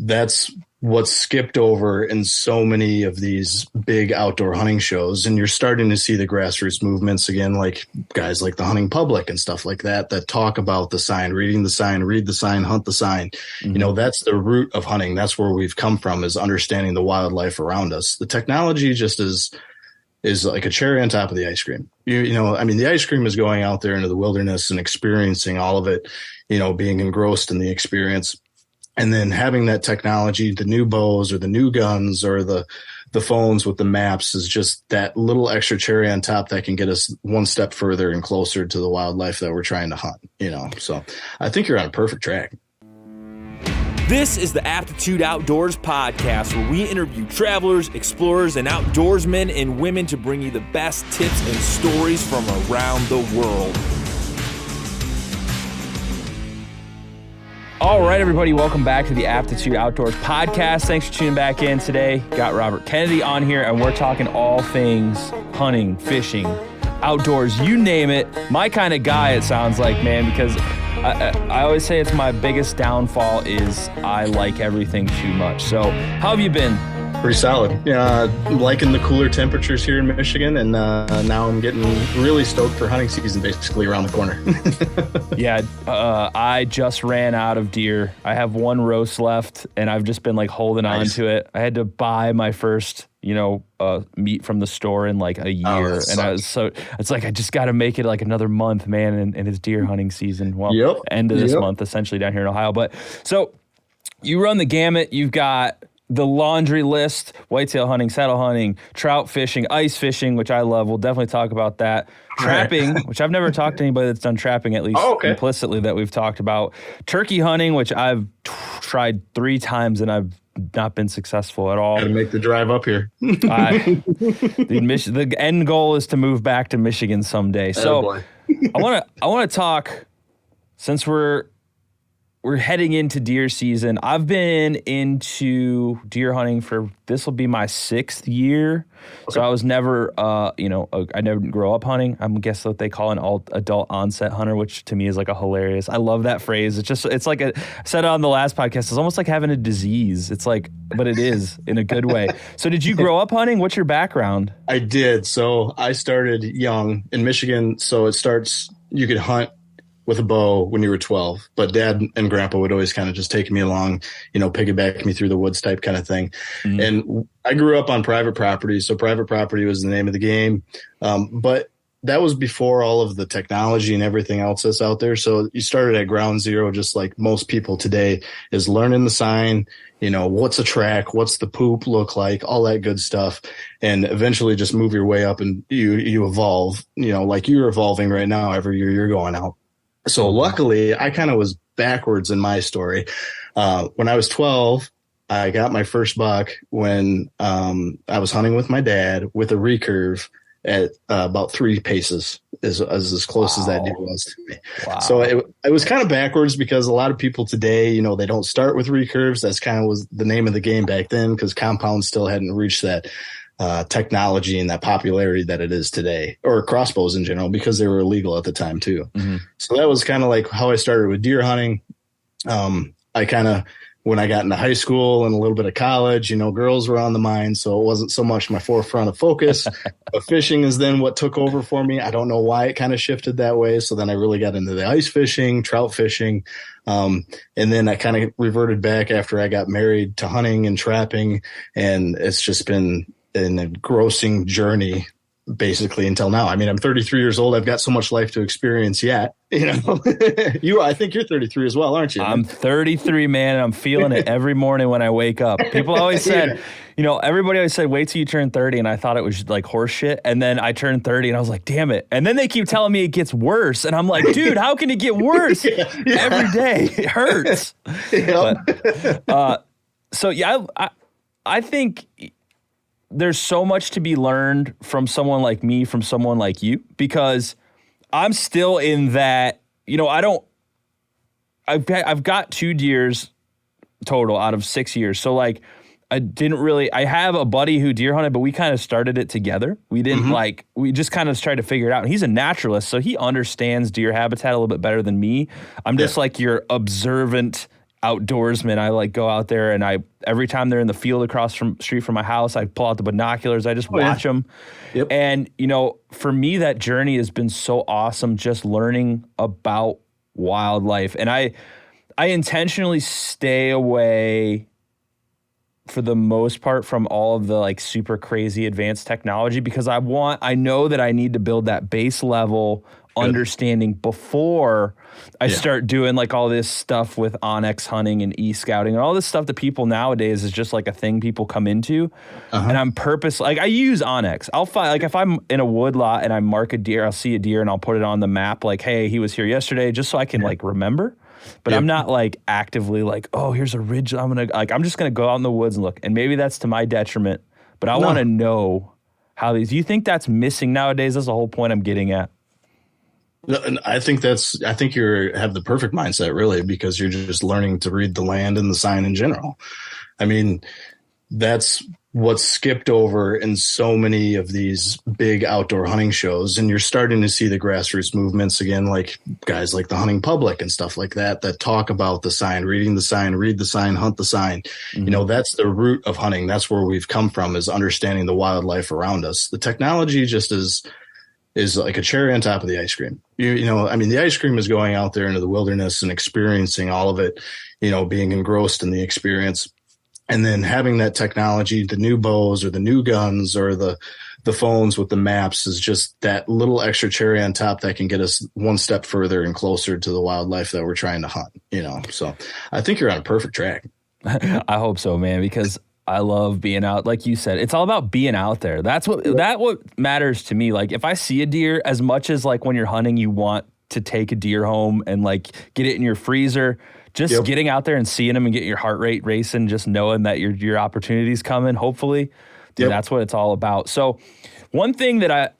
that's what's skipped over in so many of these big outdoor hunting shows. And you're starting to see the grassroots movements again, like guys like the Hunting Public and stuff like that, that talk about the sign, reading the sign, read the sign, hunt the sign. Mm-hmm. You know, that's the root of hunting. That's where we've come from, is understanding the wildlife around us. The technology just is like a cherry on top of the ice cream. You know, I mean, the ice cream is going out there into the wilderness and experiencing all of it, you know, being engrossed in the experience. And then having that technology, the new bows or the new guns or the phones with the maps, is just that little extra cherry on top that can get us one step further and closer to the wildlife that we're trying to hunt, you know. So I think you're on a perfect track. This is the Aptitude Outdoors podcast, where we interview travelers, explorers, and outdoorsmen and women to bring you the best tips and stories from around the world. All right, everybody, welcome back to the Aptitude Outdoors podcast. Thanks for tuning back in today. Got Robert Kennedy on here, and we're talking all things hunting, fishing, outdoors, you name it. My kind of guy, it sounds like, man, because I always say it's my biggest downfall is I like everything too much. So how have you been? Pretty solid. I'm liking the cooler temperatures here in Michigan, and now I'm getting really stoked for hunting season, basically around the corner. Yeah, I just ran out of deer. I have one roast left, and I've just been like holding on to it. I had to buy my first, meat from the store in like a year, and it's like I just got to make it like another month, man, and it's deer hunting season. Well, end of this month, essentially, down here in Ohio. But so you run the gamut. You've got the laundry list: whitetail hunting, saddle hunting, trout fishing, ice fishing, which I love. We'll definitely talk about that. Trapping, which I've never talked to anybody that's done trapping, at least implicitly, that we've talked about. Turkey hunting, which I've tried 3 times and I've not been successful at all. Got to make the drive up here. The end goal is to move back to Michigan someday. So I want to talk, since we're heading into deer season. I've been into deer hunting this will be my 6th year. Okay. So I was never, I never grew up hunting. I guess what they call an adult onset hunter, which to me is like a hilarious. I love that phrase. It's like I said on the last podcast, it's almost like having a disease. It's like, but it is in a good way. So did you grow up hunting? What's your background? I did. So I started young in Michigan. So you could hunt with a bow when you were 12, but Dad and Grandpa would always kind of just take me along, piggyback me through the woods type kind of thing. Mm-hmm. And I grew up on private property. So private property was the name of the game. But that was before all of the technology and everything else that's out there. So you started at ground zero, just like most people today, is learning the sign, what's a track, what's the poop look like, all that good stuff. And eventually just move your way up, and you evolve, like you're evolving right now. Every year you're going out. So luckily, I kind of was backwards in my story. When I was 12, I got my first buck when I was hunting with my dad with a recurve at about 3 paces, as close as that deer was to me. Wow. So it was kind of backwards, because a lot of people today, they don't start with recurves. That's kind of was the name of the game back then, because compounds still hadn't reached that technology and that popularity that it is today, or crossbows in general, because they were illegal at the time too. Mm-hmm. So that was kind of like how I started with deer hunting. I kind of, when I got into high school and a little bit of college, girls were on the mind, so it wasn't so much my forefront of focus. But fishing is then what took over for me. I don't know why it kind of shifted that way. So then I really got into the ice fishing, trout fishing. And then I kind of reverted back after I got married to hunting and trapping. And it's just been an engrossing journey basically until now. I mean, I'm 33 years old. I've got so much life to experience yet. I think you're 33 as well, aren't you? I'm 33, man. And I'm feeling it every morning when I wake up. People always said, everybody always said, wait till you turn 30. And I thought it was like horse shit. And then I turned 30 and I was like, damn it. And then they keep telling me it gets worse. And I'm like, dude, how can it get worse? Every day it hurts. I think there's so much to be learned from someone like me, from someone like you, because I'm still in that, I've got 2 deers total out of 6 years. So like, I have a buddy who deer hunted, but we kind of started it together. We didn't we just kind of tried to figure it out. And he's a naturalist, so he understands deer habitat a little bit better than me. I'm just like your observant outdoorsman. I like go out there and every time they're in the field across from street from my house, I pull out the binoculars. I just watch them. Yep. And, for me, that journey has been so awesome, just learning about wildlife. And I intentionally stay away for the most part from all of the like super crazy advanced technology, because I know that I need to build that base level understanding before I start doing like all this stuff with Onyx hunting and e-scouting and all this stuff that people nowadays is just like a thing people come into. And I'm like I use Onyx. I'll find, like if I'm in a wood lot and I mark a deer, I'll see a deer and I'll put it on the map like, hey, he was here yesterday, just so I can like remember. But I'm not like actively like, oh, here's a ridge. I'm just gonna go out in the woods and look. And maybe that's to my detriment, but I want to know how these. Do you think that's missing nowadays? That's the whole point I'm getting at. No, and I think you have the perfect mindset, really, because you're just learning to read the land and the sign in general. I mean, that's what's skipped over in so many of these big outdoor hunting shows. And you're starting to see the grassroots movements again, like guys like the Hunting Public and stuff like that talk about the sign, reading the sign, read the sign, hunt the sign. That's the root of hunting. That's where we've come from, is understanding the wildlife around us. The technology just is like a cherry on top of the ice cream. The ice cream is going out there into the wilderness and experiencing all of it, being engrossed in the experience. And then having that technology, the new bows or the new guns or the phones with the maps, is just that little extra cherry on top that can get us one step further and closer to the wildlife that we're trying to hunt, So I think you're on a perfect track. I hope so, man, because I love being out. Like you said, it's all about being out there. That's what matters to me. Like if I see a deer, as much as like when you're hunting, you want to take a deer home and like get it in your freezer, just getting out there and seeing them and getting your heart rate racing, just knowing that your opportunity's coming, hopefully. Dude, that's what it's all about. So one thing that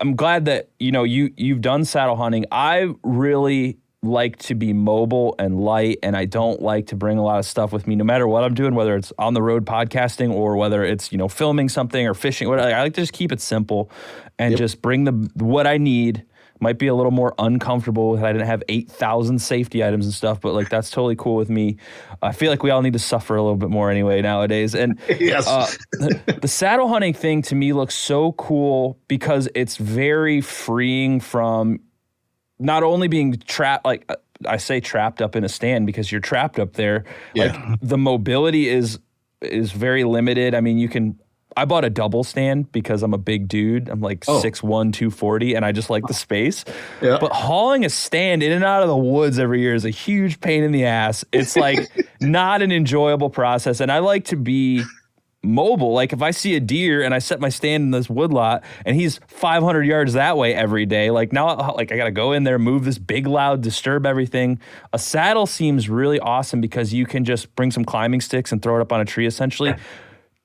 I'm glad that, you've done saddle hunting. I really like to be mobile and light, and I don't like to bring a lot of stuff with me, no matter what I'm doing, whether it's on the road podcasting or whether it's, filming something or fishing. I like to just keep it simple and just bring what I need. Might be a little more uncomfortable if I didn't have 8,000 safety items and stuff, but like that's totally cool with me. I feel like we all need to suffer a little bit more anyway nowadays. And the saddle hunting thing to me looks so cool because it's very freeing from not only being trapped, like I say trapped up in a stand because you're trapped up there. Like the mobility is very limited. I mean, I bought a double stand because I'm a big dude. I'm like 6'1", 240, and I just like the space. Yeah. But hauling a stand in and out of the woods every year is a huge pain in the ass. It's like not an enjoyable process. And I like to be mobile. Like if I see a deer and I set my stand in this woodlot and he's 500 yards that way every day, like now like I got to go in there, move this big loud, disturb everything. A saddle seems really awesome because you can just bring some climbing sticks and throw it up on a tree essentially.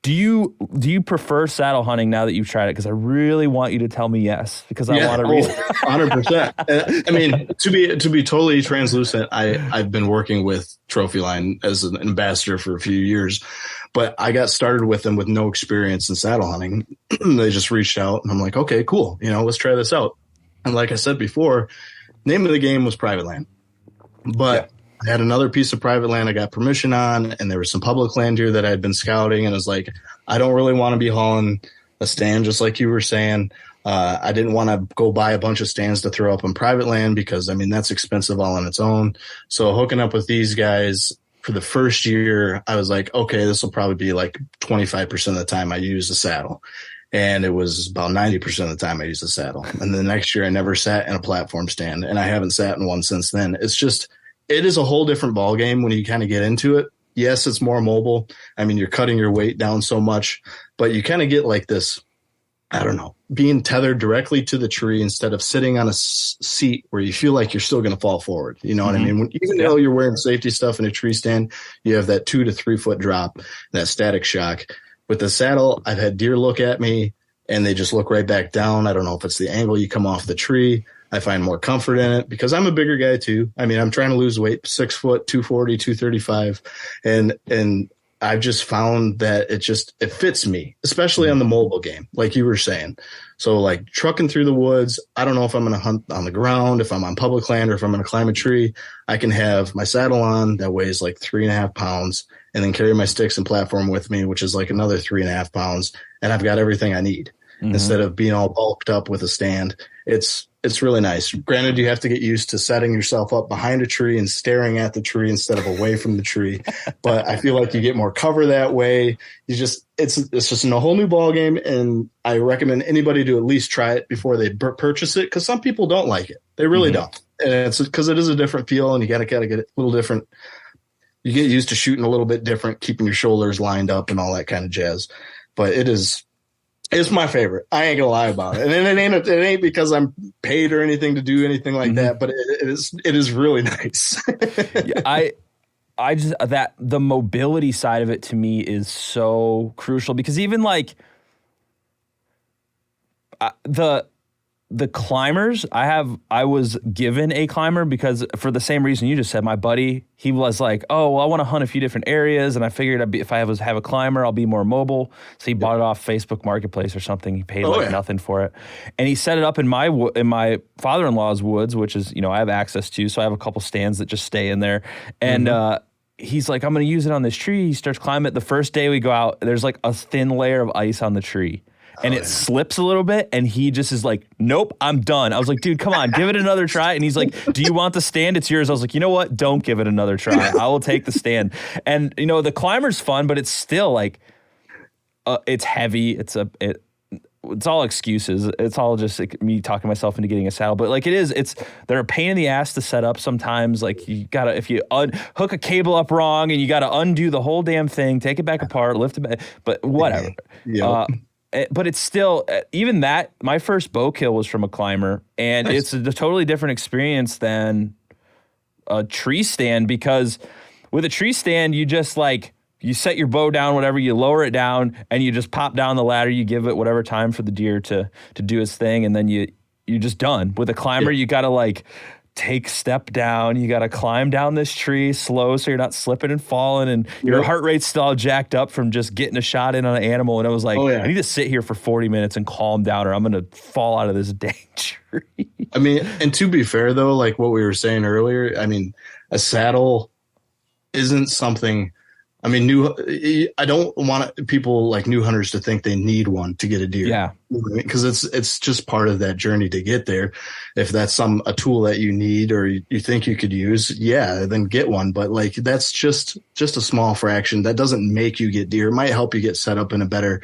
Do you prefer saddle hunting now that you've tried it? Because I really want you to tell me yes, because I want to read. 100%. I mean, to be totally translucent, I've been working with Trophy Line as an ambassador for a few years, but I got started with them with no experience in saddle hunting. They just reached out and I'm like, okay, cool. Let's try this out. And like I said before, name of the game was private land, but I had another piece of private land I got permission on, and there was some public land here that I had been scouting, and I was like, I don't really want to be hauling a stand, just like you were saying. I didn't want to go buy a bunch of stands to throw up on private land because, that's expensive all on its own. So hooking up with these guys for the first year, I was like, okay, this will probably be like 25% of the time I use a saddle. And it was about 90% of the time I used a saddle. And the next year I never sat in a platform stand, and I haven't sat in one since then. It is a whole different ballgame when you kind of get into it. Yes, it's more mobile. You're cutting your weight down so much, but you kind of get like this, I don't know, being tethered directly to the tree instead of sitting on a seat where you feel like you're still going to fall forward. You know what I mean? Even though you're wearing safety stuff in a tree stand, you have that 2 to 3 foot drop, that static shock. With the saddle, I've had deer look at me and they just look right back down. I don't know if it's the angle you come off the tree. I find more comfort in it because I'm a bigger guy too. I'm trying to lose weight, 6 foot, 240, 235. And I've just found that it fits me, especially on the mobile game, like you were saying. So like trucking through the woods, I don't know if I'm going to hunt on the ground, if I'm on public land, or if I'm going to climb a tree. I can have my saddle on that weighs like 3.5 pounds, and then carry my sticks and platform with me, which is like another 3.5 pounds. And I've got everything I need instead of being all bulked up with a stand. It's really nice. Granted, you have to get used to setting yourself up behind a tree and staring at the tree instead of away from the tree. But I feel like you get more cover that way. It's just a whole new ball game, and I recommend anybody to at least try it before they purchase it, because some people don't like it. They really don't, and it's because it is a different feel, and you gotta get it a little different. You get used to shooting a little bit different, keeping your shoulders lined up and all that kind of jazz. But it's my favorite. I ain't gonna lie about it. And it ain't because I'm paid or anything to do anything like that, but it is really nice. Yeah, I just, that the mobility side of it to me is so crucial, because even like the climbers, I was given a climber because, for the same reason you just said, my buddy, he was like, oh, well, I want to hunt a few different areas, and I figured if I have a climber, I'll be more mobile. So he bought it off Facebook Marketplace or something. He paid nothing for it, and he set it up in my father-in-law's woods, which is, I have access to. So I have a couple stands that just stay in there, and he's like, I'm going to use it on this tree. He starts climbing it. The first day we go out, there's like a thin layer of ice on the tree. And it slips a little bit, and he just is like, nope, I'm done. I was like, dude, come on, give it another try. And he's like, do you want the stand? It's yours. I was like, you know what? Don't give it another try. I will take the stand. And, the climber's fun, but it's still like, it's heavy. It's all excuses. It's all just like me talking myself into getting a saddle. But like they're a pain in the ass to set up sometimes. Like you gotta, if you hook a cable up wrong, and you gotta undo the whole damn thing, take it back apart, lift it back, but whatever. Yeah. But it's still, even that, my first bow kill was from a climber, and it's a totally different experience than a tree stand, because with a tree stand, you just like, you set your bow down, whatever, you lower it down, and you just pop down the ladder, you give it whatever time for the deer to do its thing, and then you're just done. With a climber, you gotta like take step down, you gotta climb down this tree slow so you're not slipping and falling, and your heart rate's still all jacked up from just getting a shot in on an animal. And I was like, I need to sit here for 40 minutes and calm down, or I'm gonna fall out of this dang tree. I mean, and to be fair though, like what we were saying earlier, I mean, a saddle isn't something, I mean, I don't want people like new hunters to think they need one to get a deer. Yeah. Because it's just part of that journey to get there. If that's a tool that you need or you think you could use, then get one. But like, that's just a small fraction. That doesn't make you get deer. It might help you get set up in a better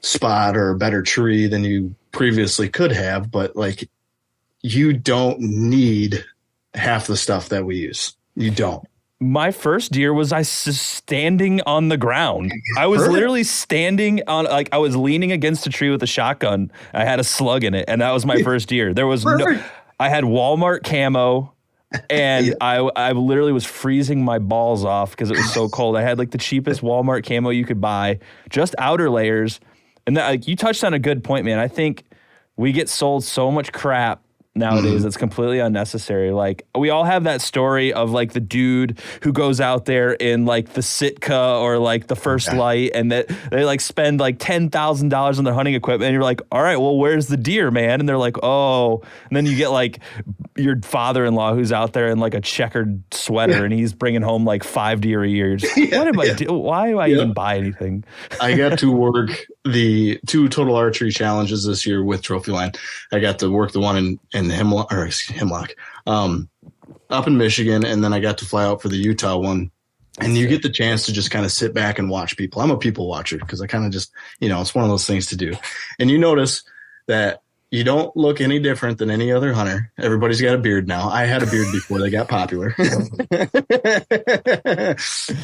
spot or a better tree than you previously could have. But like, you don't need half the stuff that we use. You don't. My first deer was standing on the ground. I was literally standing on, like, I was leaning against a tree with a shotgun. I had a slug in it, and that was my first deer. There was I had Walmart camo, and I literally was freezing my balls off because it was so cold. I had like the cheapest Walmart camo you could buy, just outer layers. And that, like, you touched on a good point, man. I think we get sold so much crap nowadays it's completely unnecessary. Like, we all have that story of like the dude who goes out there in like the Sitka or like the First Light, and that they like spend like $10,000 on their hunting equipment, and you're like, all right, well, where's the deer, man? And they're like, oh. And then you get like your father-in-law who's out there in like a checkered sweater, and he's bringing home like 5 deer a year. You're just, what am I do? Why do I even buy anything? I got to work the 2 total archery challenges this year with Trophyline. I got to work the one in Hemlock, up in Michigan, and then I got to fly out for the Utah one. And you get the chance to just kind of sit back and watch people. I'm a people watcher because I kind of just, it's one of those things to do. And you notice that you don't look any different than any other hunter. Everybody's got a beard now. I had a beard before they got popular.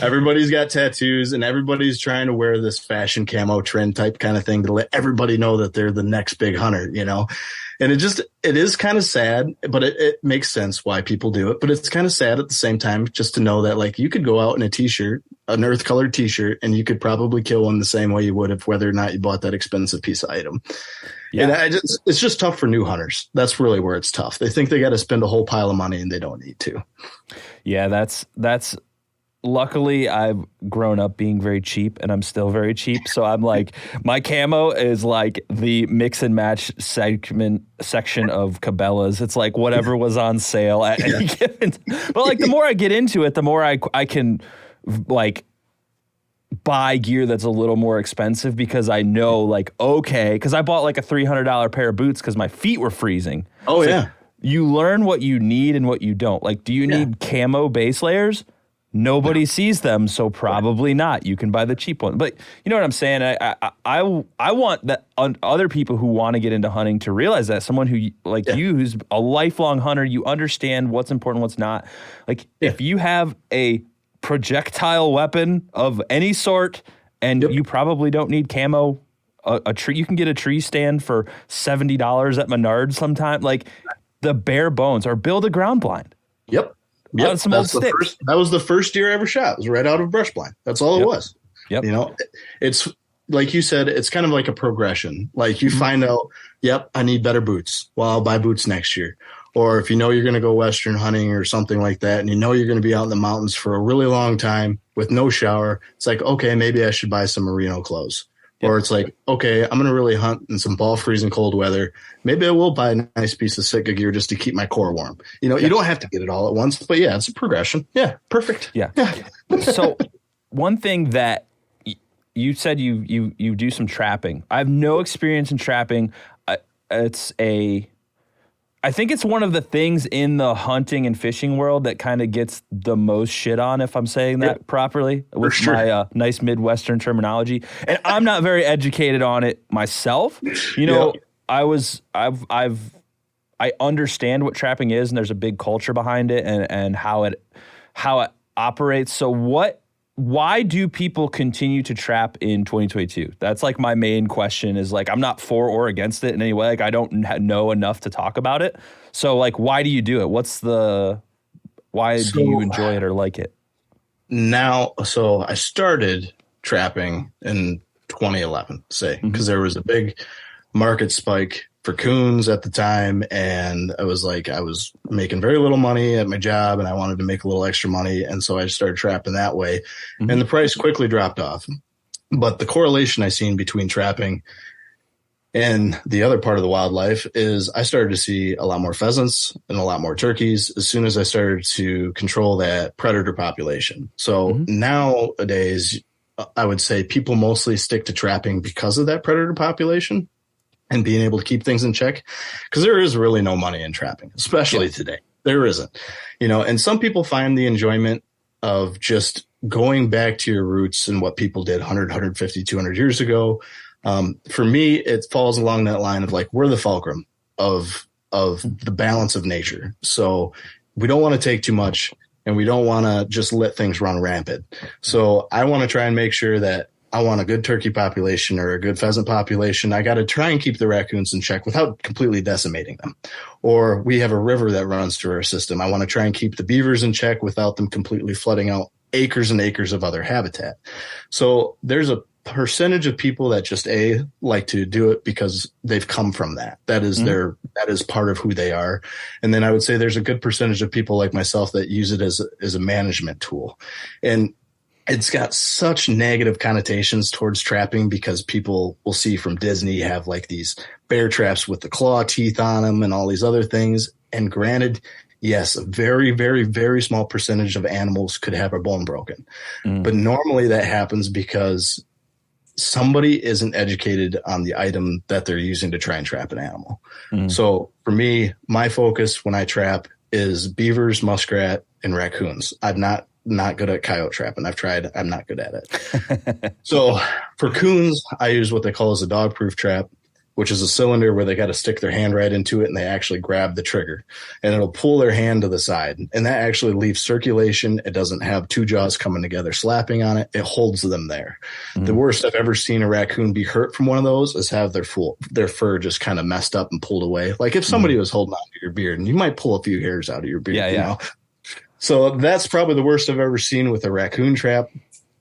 Everybody's got tattoos, and everybody's trying to wear this fashion camo trend type kind of thing to let everybody know that they're the next big hunter, And it is kind of sad, but it makes sense why people do it. But it's kind of sad at the same time just to know that, like, you could go out in a t-shirt, an earth colored t-shirt, and you could probably kill one the same way you would if whether or not you bought that expensive piece of item. Yeah. And it's just tough for new hunters. That's really where it's tough. They think they got to spend a whole pile of money, and they don't need to. Yeah, that's luckily I've grown up being very cheap, and I'm still very cheap. So I'm like, my camo is like the mix and match section of Cabela's. It's like whatever was on sale at any given. But like the more I get into it, the more I can like buy gear that's a little more expensive, because I know like, okay, because I bought like a $300 pair of boots because my feet were freezing. Oh, so yeah. You learn what you need and what you don't. Like, do you need camo base layers? Nobody sees them, so probably not. You can buy the cheap one. But you know what I'm saying? I want that other people who want to get into hunting to realize that. Someone who like you, who's a lifelong hunter, you understand what's important, what's not. Like if you have a projectile weapon of any sort, and you probably don't need camo, a tree, you can get a tree stand for $70 at Menards sometime. Like the bare bones, or build a ground blind. Yep. Some old sticks. That was the first deer I ever shot. It was right out of brush blind. That's all it was. Yep. You know, it's like you said, it's kind of like a progression. Like you find out, I need better boots. Well, I'll buy boots next year. Or if you know you're going to go Western hunting or something like that, and you know you're going to be out in the mountains for a really long time with no shower, it's like, okay, maybe I should buy some merino clothes. Or it's like, okay, I'm going to really hunt in some ball freezing cold weather. Maybe I will buy a nice piece of Sitka gear just to keep my core warm. You know, you don't have to get it all at once, but it's a progression. Yeah, perfect. Yeah. So one thing that you said you do some trapping. I have no experience in trapping. I think it's one of the things in the hunting and fishing world that kind of gets the most shit on, if I'm saying that properly, with my nice Midwestern terminology. And I'm not very educated on it myself. You know, I understand what trapping is, and there's a big culture behind it, and how it operates. So why do people continue to trap in 2022? That's like my main question, is like, I'm not for or against it in any way. Like I don't know enough to talk about it. So like, why do you do it? Why do you enjoy it or like it? So I started trapping in 2011, because there was a big market spike for coons at the time, and I was making very little money at my job, and I wanted to make a little extra money, and so I started trapping that way, and the price quickly dropped off. But the correlation I seen between trapping and the other part of the wildlife is I started to see a lot more pheasants and a lot more turkeys as soon as I started to control that predator population. So nowadays, I would say people mostly stick to trapping because of that predator population and being able to keep things in check, because there is really no money in trapping, especially today. There isn't, and some people find the enjoyment of just going back to your roots and what people did 100, 150, 200 years ago. For me, it falls along that line of like, we're the fulcrum of the balance of nature. So we don't want to take too much, and we don't want to just let things run rampant. So I want to try and make sure that I want a good turkey population or a good pheasant population. I got to try and keep the raccoons in check without completely decimating them. Or we have a river that runs through our system. I want to try and keep the beavers in check without them completely flooding out acres and acres of other habitat. So there's a percentage of people that just like to do it because they've come from that. That is that is part of who they are. And then I would say there's a good percentage of people like myself that use it as a management tool. And it's got such negative connotations towards trapping, because people will see from Disney have like these bear traps with the claw teeth on them and all these other things. And granted, yes, a very, very, very small percentage of animals could have a bone broken. But normally that happens because somebody isn't educated on the item that they're using to try and trap an animal. So for me, my focus when I trap is beavers, muskrat, and raccoons. I'm not good at coyote trapping. I've tried. I'm not good at it. So for coons, I use what they call as a dog-proof trap, which is a cylinder where they got to stick their hand right into it, and they actually grab the trigger, and it'll pull their hand to the side. And that actually leaves circulation. It doesn't have two jaws coming together, slapping on it. It holds them there. The worst I've ever seen a raccoon be hurt from one of those is have their fur just kind of messed up and pulled away. Like if somebody was holding on to your beard, and you might pull a few hairs out of your beard, you know? So that's probably the worst I've ever seen with a raccoon trap.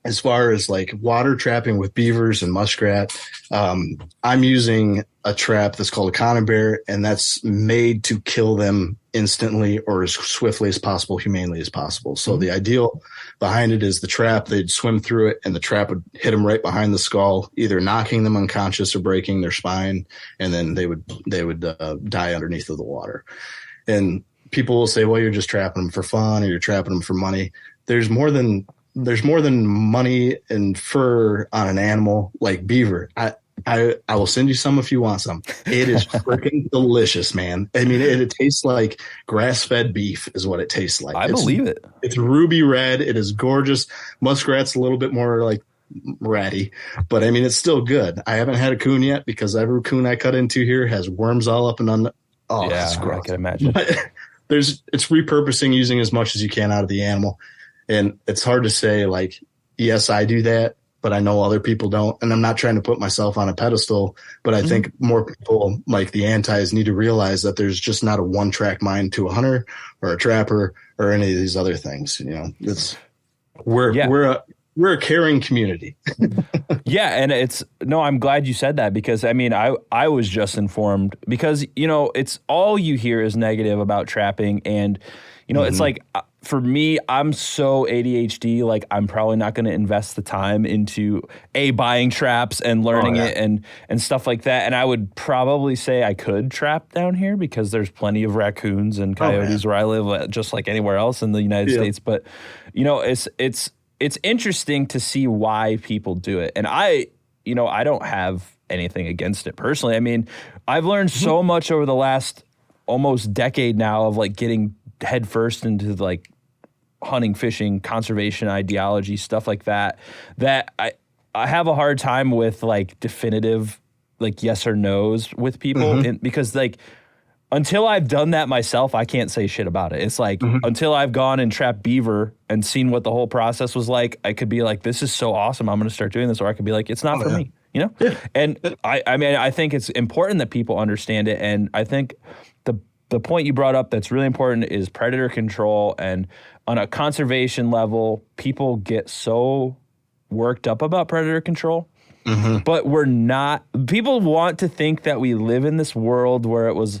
As far as like water trapping with beavers and muskrat, I'm using a trap that's called a conibear, and that's made to kill them instantly or as swiftly as possible, humanely as possible. So the ideal behind it is the trap. They'd swim through it and the trap would hit them right behind the skull, either knocking them unconscious or breaking their spine. And then they would die underneath of the water. And people will say, well, you're just trapping them for fun or you're trapping them for money. There's more than money and fur on an animal like beaver. I will send you some if you want some. It is freaking delicious, man. I mean, it tastes like grass-fed beef is what it tastes like. I believe it. It's ruby red. It is gorgeous. Muskrat's a little bit more like ratty, but I mean, it's still good. I haven't had a coon yet because every coon I cut into here has worms all up and on. Oh, yeah, that's gross. I can imagine. It's repurposing, using as much as you can out of the animal. And it's hard to say, like, yes, I do that, but I know other people don't. And I'm not trying to put myself on a pedestal, but I think more people like the antis need to realize that there's just not a one track mind to a hunter or a trapper or any of these other things. You know, we're a caring community. Yeah. And I'm glad you said that because I mean, I was just informed because, you know, it's all you hear is negative about trapping. And, you know, it's like, for me, I'm so ADHD, like I'm probably not going to invest the time into buying traps and learning it and stuff like that. And I would probably say I could trap down here because there's plenty of raccoons and coyotes where I live, just like anywhere else in the United States. But, you know, it's interesting to see why people do it. And I don't have anything against it personally. I mean, I've learned so much over the last almost decade now of like getting headfirst into like hunting, fishing, conservation ideology, stuff like that I have a hard time with like definitive like yes or no's with people because like until I've done that myself, I can't say shit about it. It's like until I've gone and trapped beaver and seen what the whole process was like, I could be like, this is so awesome, I'm going to start doing this. Or I could be like, it's not for me, you know? Yeah. And I mean, I think it's important that people understand it. And I think the point you brought up that's really important is predator control. And on a conservation level, people get so worked up about predator control, but we're not. People want to think that we live in this world where it was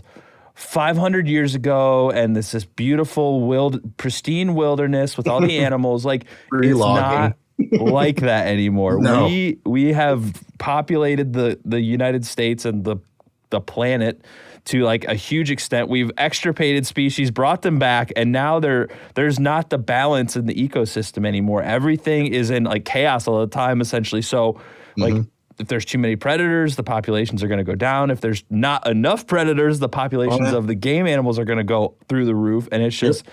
500 years ago and this beautiful, pristine wilderness with all the animals. Like, it's not like that anymore. No. We have populated the United States and the planet to like a huge extent. We've extirpated species, brought them back, and now there's not the balance in the ecosystem anymore. Everything is in like chaos all the time, essentially. So like if there's too many predators, the populations are going to go down. If there's not enough predators, the populations of the game animals are going to go through the roof. And it's just,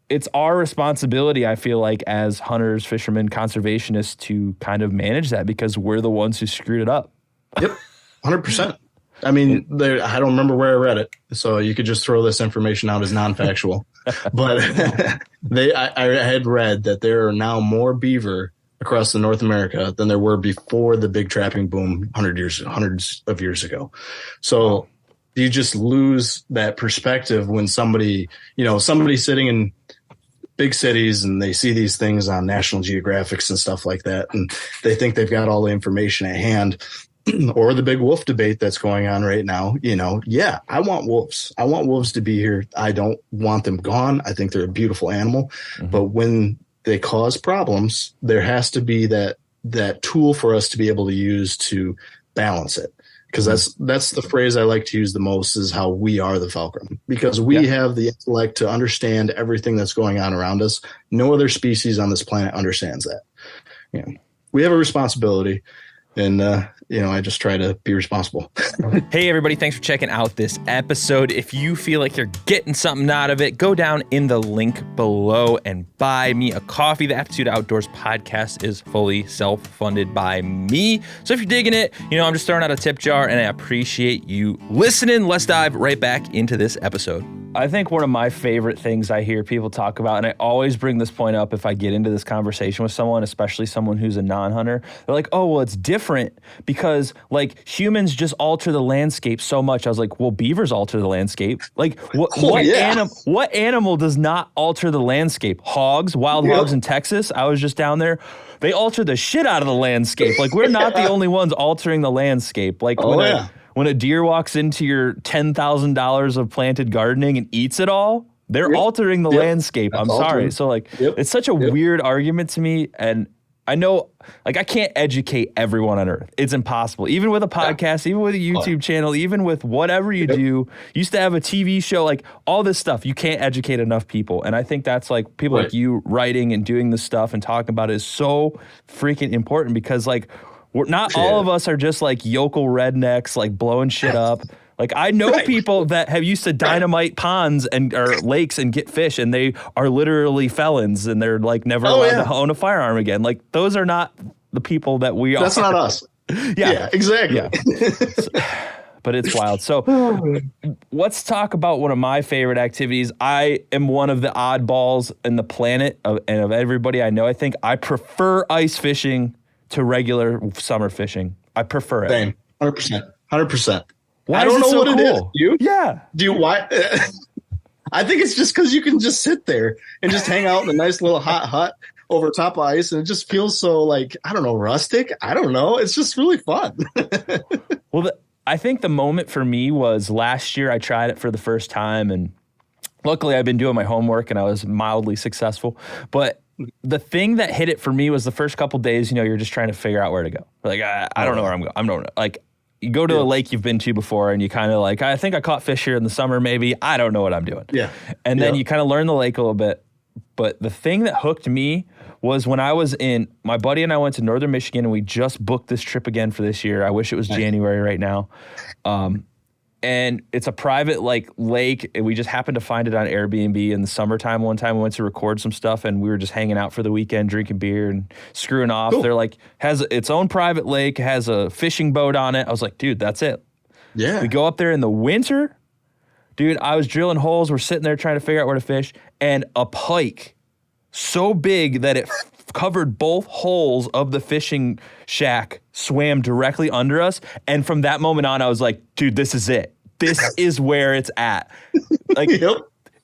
it's our responsibility, I feel like, as hunters, fishermen, conservationists to kind of manage that because we're the ones who screwed it up. Yep, 100%. I mean, I don't remember where I read it, so you could just throw this information out as non-factual. But I had read that there are now more beaver across the North America than there were before the big trapping boom hundreds of years ago. So you just lose that perspective when somebody's sitting in big cities and they see these things on National Geographics and stuff like that, and they think they've got all the information at hand. Or the big wolf debate that's going on right now, I want wolves. I want wolves to be here. I don't want them gone. I think they're a beautiful animal. But when they cause problems, there has to be that tool for us to be able to use to balance it. Because that's the phrase I like to use the most is how we are the fulcrum. Because we have the intellect to understand everything that's going on around us. No other species on this planet understands that. We have a responsibility. And, I just try to be responsible. Hey, everybody. Thanks for checking out this episode. If you feel like you're getting something out of it, go down in the link below and buy me a coffee. The Aptitude Outdoors podcast is fully self-funded by me. So if you're digging it, I'm just throwing out a tip jar and I appreciate you listening. Let's dive right back into this episode. I think one of my favorite things I hear people talk about, and I always bring this point up if I get into this conversation with someone, especially someone who's a non-hunter, they're like, oh, well, it's different because like humans just alter the landscape so much. I was like, well, beavers alter the landscape. Like what animal does not alter the landscape? Hogs, wild hogs in Texas. I was just down there. They alter the shit out of the landscape. Like we're not the only ones altering the landscape. Like when a deer walks into your $10,000 of planted gardening and eats it all, they're altering the landscape. That's I'm sorry. altering. So like, it's such a weird argument to me. And I know, like, I can't educate everyone on earth. It's impossible. Even with a podcast, even with a YouTube channel, even with whatever you do, you used to have a TV show, like all this stuff, you can't educate enough people. And I think that's like people like you writing and doing this stuff and talking about it is so freaking important because like, we're not all of us are just like yokel rednecks, like blowing shit up. Like I know people that have used to dynamite ponds and or lakes and get fish, and they are literally felons, and they're like never allowed to own a firearm again. Like those are not the people that we are. That's not us. Yeah, exactly. Yeah. But it's wild. So let's talk about one of my favorite activities. I am one of the oddballs in the planet and of everybody I know. I think I prefer ice fishing to regular summer fishing. I prefer it. Same. 100%. 100%. Why I don't know so what cool? it is. You? Yeah. Do you why? I think it's just because you can just sit there and just hang out in a nice little hot hut over top of ice, and it just feels so like, I don't know, rustic. I don't know. It's just really fun. Well, I think the moment for me was last year. I tried it for the first time, and luckily I've been doing my homework and I was mildly successful. But the thing that hit it for me was the first couple days, you're just trying to figure out where to go. Like, I don't know where I'm going. I'm not like, you go to a lake you've been to before and you kind of like, I think I caught fish here in the summer, maybe. I don't know what I'm doing. Yeah. And then you kind of learn the lake a little bit. But the thing that hooked me was when I was my buddy and I went to Northern Michigan, and we just booked this trip again for this year. I wish it was January right now. And it's a private lake. And we just happened to find it on Airbnb in the summertime. One time we went to record some stuff and we were just hanging out for the weekend, drinking beer and screwing off. Cool. They're like, has its own private lake, has a fishing boat on it. I was like, dude, that's it. Yeah. We go up there in the winter. Dude, I was drilling holes. We're sitting there trying to figure out where to fish. And a pike so big that it covered both holes of the fishing shack swam directly under us. And from that moment on, I was like, dude, this is it. This is where it's at. Like,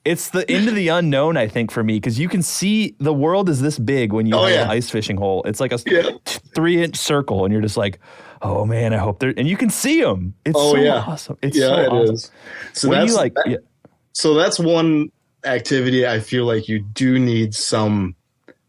it's the end of the unknown, I think, for me, because you can see the world is this big when you have an ice fishing hole. It's like a 3-inch circle, and you're just like, oh man, I hope and you can see them. It's awesome. It's so awesome. Is. So that's so that's one activity I feel like you do need some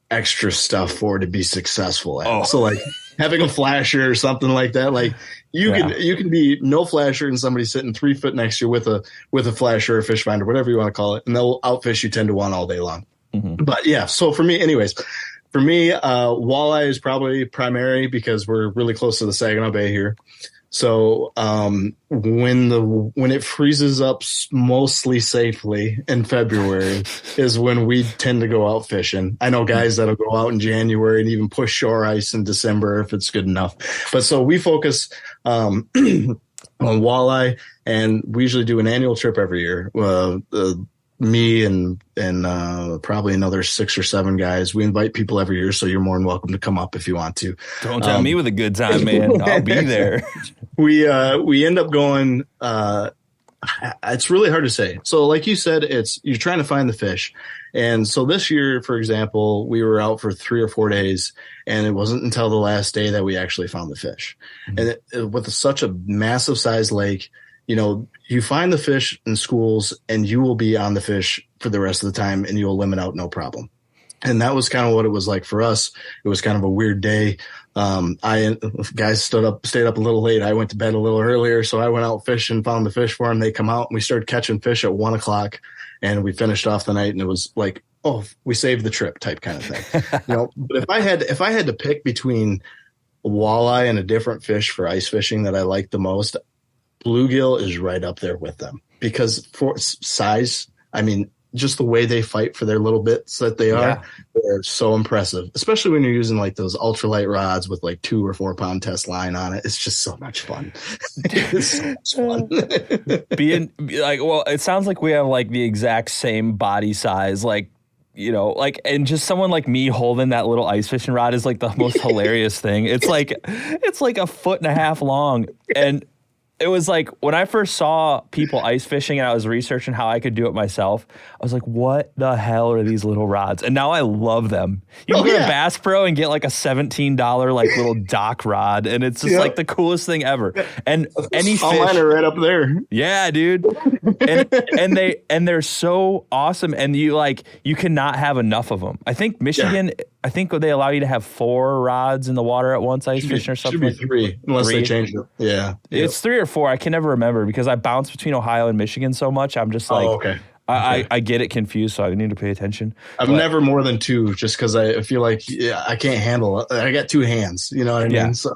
extra stuff for to be successful at. So like having a flasher or something like that, like you can be no flasher and somebody sitting 3 foot next to you with a flasher or fish finder, whatever you want to call it, and they'll outfish you 10 to 1 all day long. But yeah, so for me, walleye is probably primary because we're really close to the Saginaw Bay here. So when it freezes up mostly safely in February is when we tend to go out fishing. I know guys that'll go out in January and even push shore ice in December if it's good enough. But so we focus on walleye, and we usually do an annual trip every year. Me and probably another 6 or 7 guys. We invite people every year, so you're more than welcome to come up if you want to. Don't tell me with a good time, man. I'll be there. We end up going. It's really hard to say. So, like you said, you're trying to find the fish, and so this year, for example, we were out for 3 or 4 days, and it wasn't until the last day that we actually found the fish. And with such a massive size lake, you find the fish in schools and you will be on the fish for the rest of the time and you'll limit out no problem. And that was kind of what it was like for us. It was kind of a weird day. Guys stayed up a little late. I went to bed a little earlier. So I went out fishing, found the fish for them. They come out and we started catching fish at 1:00 and we finished off the night, and it was like, oh, we saved the trip type kind of thing. But if I had to pick between walleye and a different fish for ice fishing that I like the most, bluegill is right up there with them because for size, I mean, just the way they fight for their little bits that they're so impressive, especially when you're using like those ultralight rods with like 2 or 4 pound test line on it. It's just so much fun. It's so much fun. It sounds like we have like the exact same body size, and just someone like me holding that little ice fishing rod is like the most hilarious thing. It's like 1.5 feet long. And it was like when I first saw people ice fishing and I was researching how I could do it myself, I was like, what the hell are these little rods? And now I love them. You can go to Bass Pro and get like a $17 like little dock rod, and it's just like the coolest thing ever. And any all fish, mine are right up there. yeah, dude. And they're so awesome, and you cannot have enough of them. I think Michigan, I think they allow you to have 4 rods in the water at once ice fishing or something. Should be 3 unless they change it. Yeah, it's 3 or 4. I can never remember because I bounce between Ohio and Michigan so much. I'm just like, okay. I get it confused, so I need to pay attention. I'm never more than 2, just because I feel like I can't handle it. I got 2 hands, you know what I mean? So.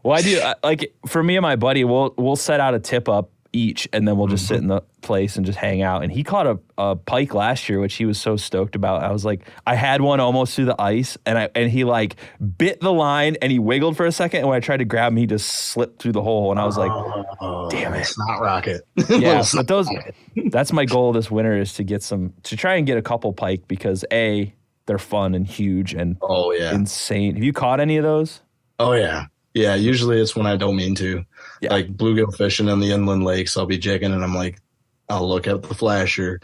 Well, I do like for me and my buddy, we'll set out a tip up each, and then we'll just sit in the place and just hang out. And he caught a pike last year, which he was so stoked about. I was like, I had one almost through the ice, and he like bit the line and he wiggled for a second. And when I tried to grab him, he just slipped through the hole. And I was like, damn it. Snot rocket. Yeah, but that's my goal this winter is to try and get a couple pike because A, they're fun and huge and insane. Have you caught any of those? Oh yeah. Yeah, usually it's when I don't mean to. Yeah. Like bluegill fishing in the inland lakes, I'll be jigging and I'm like, I'll look at the flasher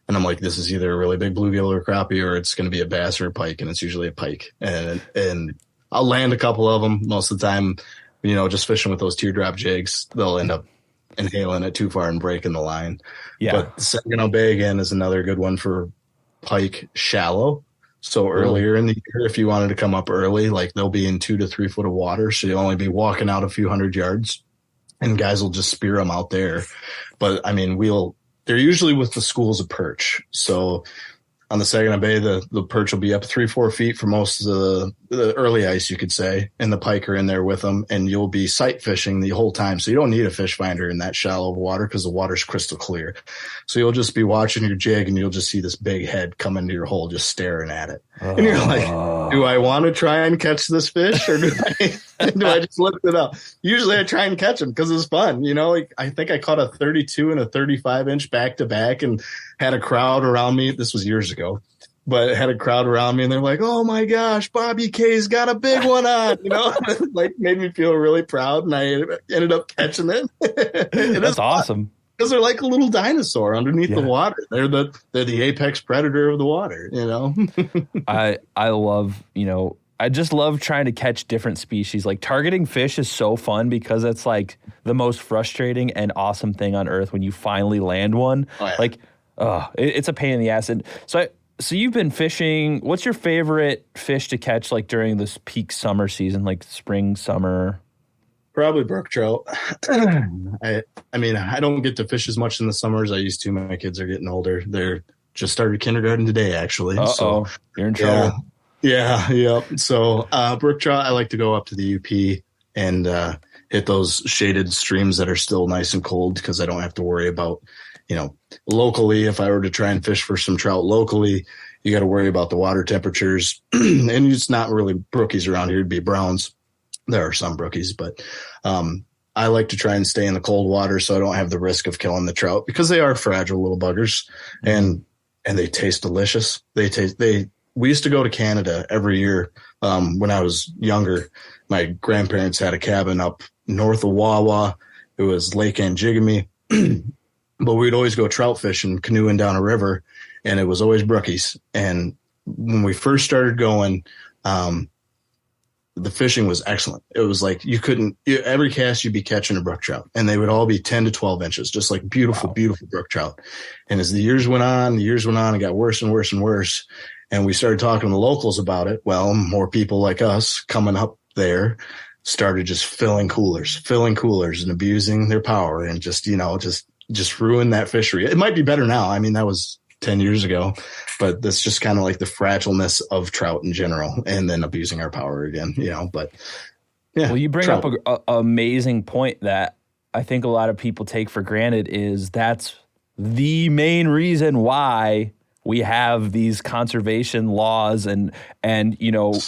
and I'm like, this is either a really big bluegill or crappie or it's going to be a bass or a pike, and it's usually a pike. And I'll land a couple of them most of the time, just fishing with those teardrop jigs. They'll end up inhaling it too far and breaking the line. Yeah. But Saginaw Bay again is another good one for pike shallow. So earlier in the year, if you wanted to come up early, like they'll be in 2 to 3 foot of water. So you'll only be walking out a few hundred yards and guys will just spear them out there. But I mean, they're usually with the schools of perch. So on the Saginaw Bay, the perch will be up 3-4 feet for most of the early ice, you could say, and the pike are in there with them, and you'll be sight fishing the whole time. So you don't need a fish finder in that shallow water because the water's crystal clear. So you'll just be watching your jig and you'll just see this big head come into your hole just staring at it. And you're like, do I want to try and catch this fish or do I just lift it up? Usually I try and catch them because it's fun. Like I think I caught a 32 and a 35 inch back to back and had a crowd around me. This was years ago, but had a crowd around me and they're like, oh my gosh, Bobby K's got a big one on, like made me feel really proud. And I ended up catching it. That's awesome. Because they're like a little dinosaur underneath the water. They're the apex predator of the water, I love, I just love trying to catch different species. Like targeting fish is so fun because it's like the most frustrating and awesome thing on earth when you finally land one. Oh, yeah. Like, it's a pain in the ass. And so you've been fishing. What's your favorite fish to catch like during this peak summer season, like spring, summer? Probably brook trout. I mean, I don't get to fish as much in the summers I used to. My kids are getting older. They're just started kindergarten today, actually. So you're in trouble. Yeah. So brook trout, I like to go up to the UP and hit those shaded streams that are still nice and cold because I don't have to worry about, locally. If I were to try and fish for some trout locally, you got to worry about the water temperatures. And it's not really brookies around here. It'd be browns. There are some brookies, but I like to try and stay in the cold water so I don't have the risk of killing the trout because they are fragile little buggers and they taste delicious. We used to go to Canada every year when I was younger. My grandparents had a cabin up north of Wawa. It was Lake Anjigami, but we'd always go trout fishing, canoeing down a river, and it was always brookies. And when we first started going, the fishing was excellent. It was like every cast you'd be catching a brook trout, and they would all be 10 to 12 inches, just like beautiful, beautiful brook trout. And as the years went on, it got worse and worse and worse. And we started talking to the locals about it. Well, more people like us coming up there started just filling coolers and abusing their power and just ruin that fishery. It might be better now. I mean, that was 10 years ago, but that's just kind of like the fragileness of trout in general and then abusing our power again, but yeah. Well, you bring up an amazing point that I think a lot of people take for granted is that's the main reason why we have these conservation laws and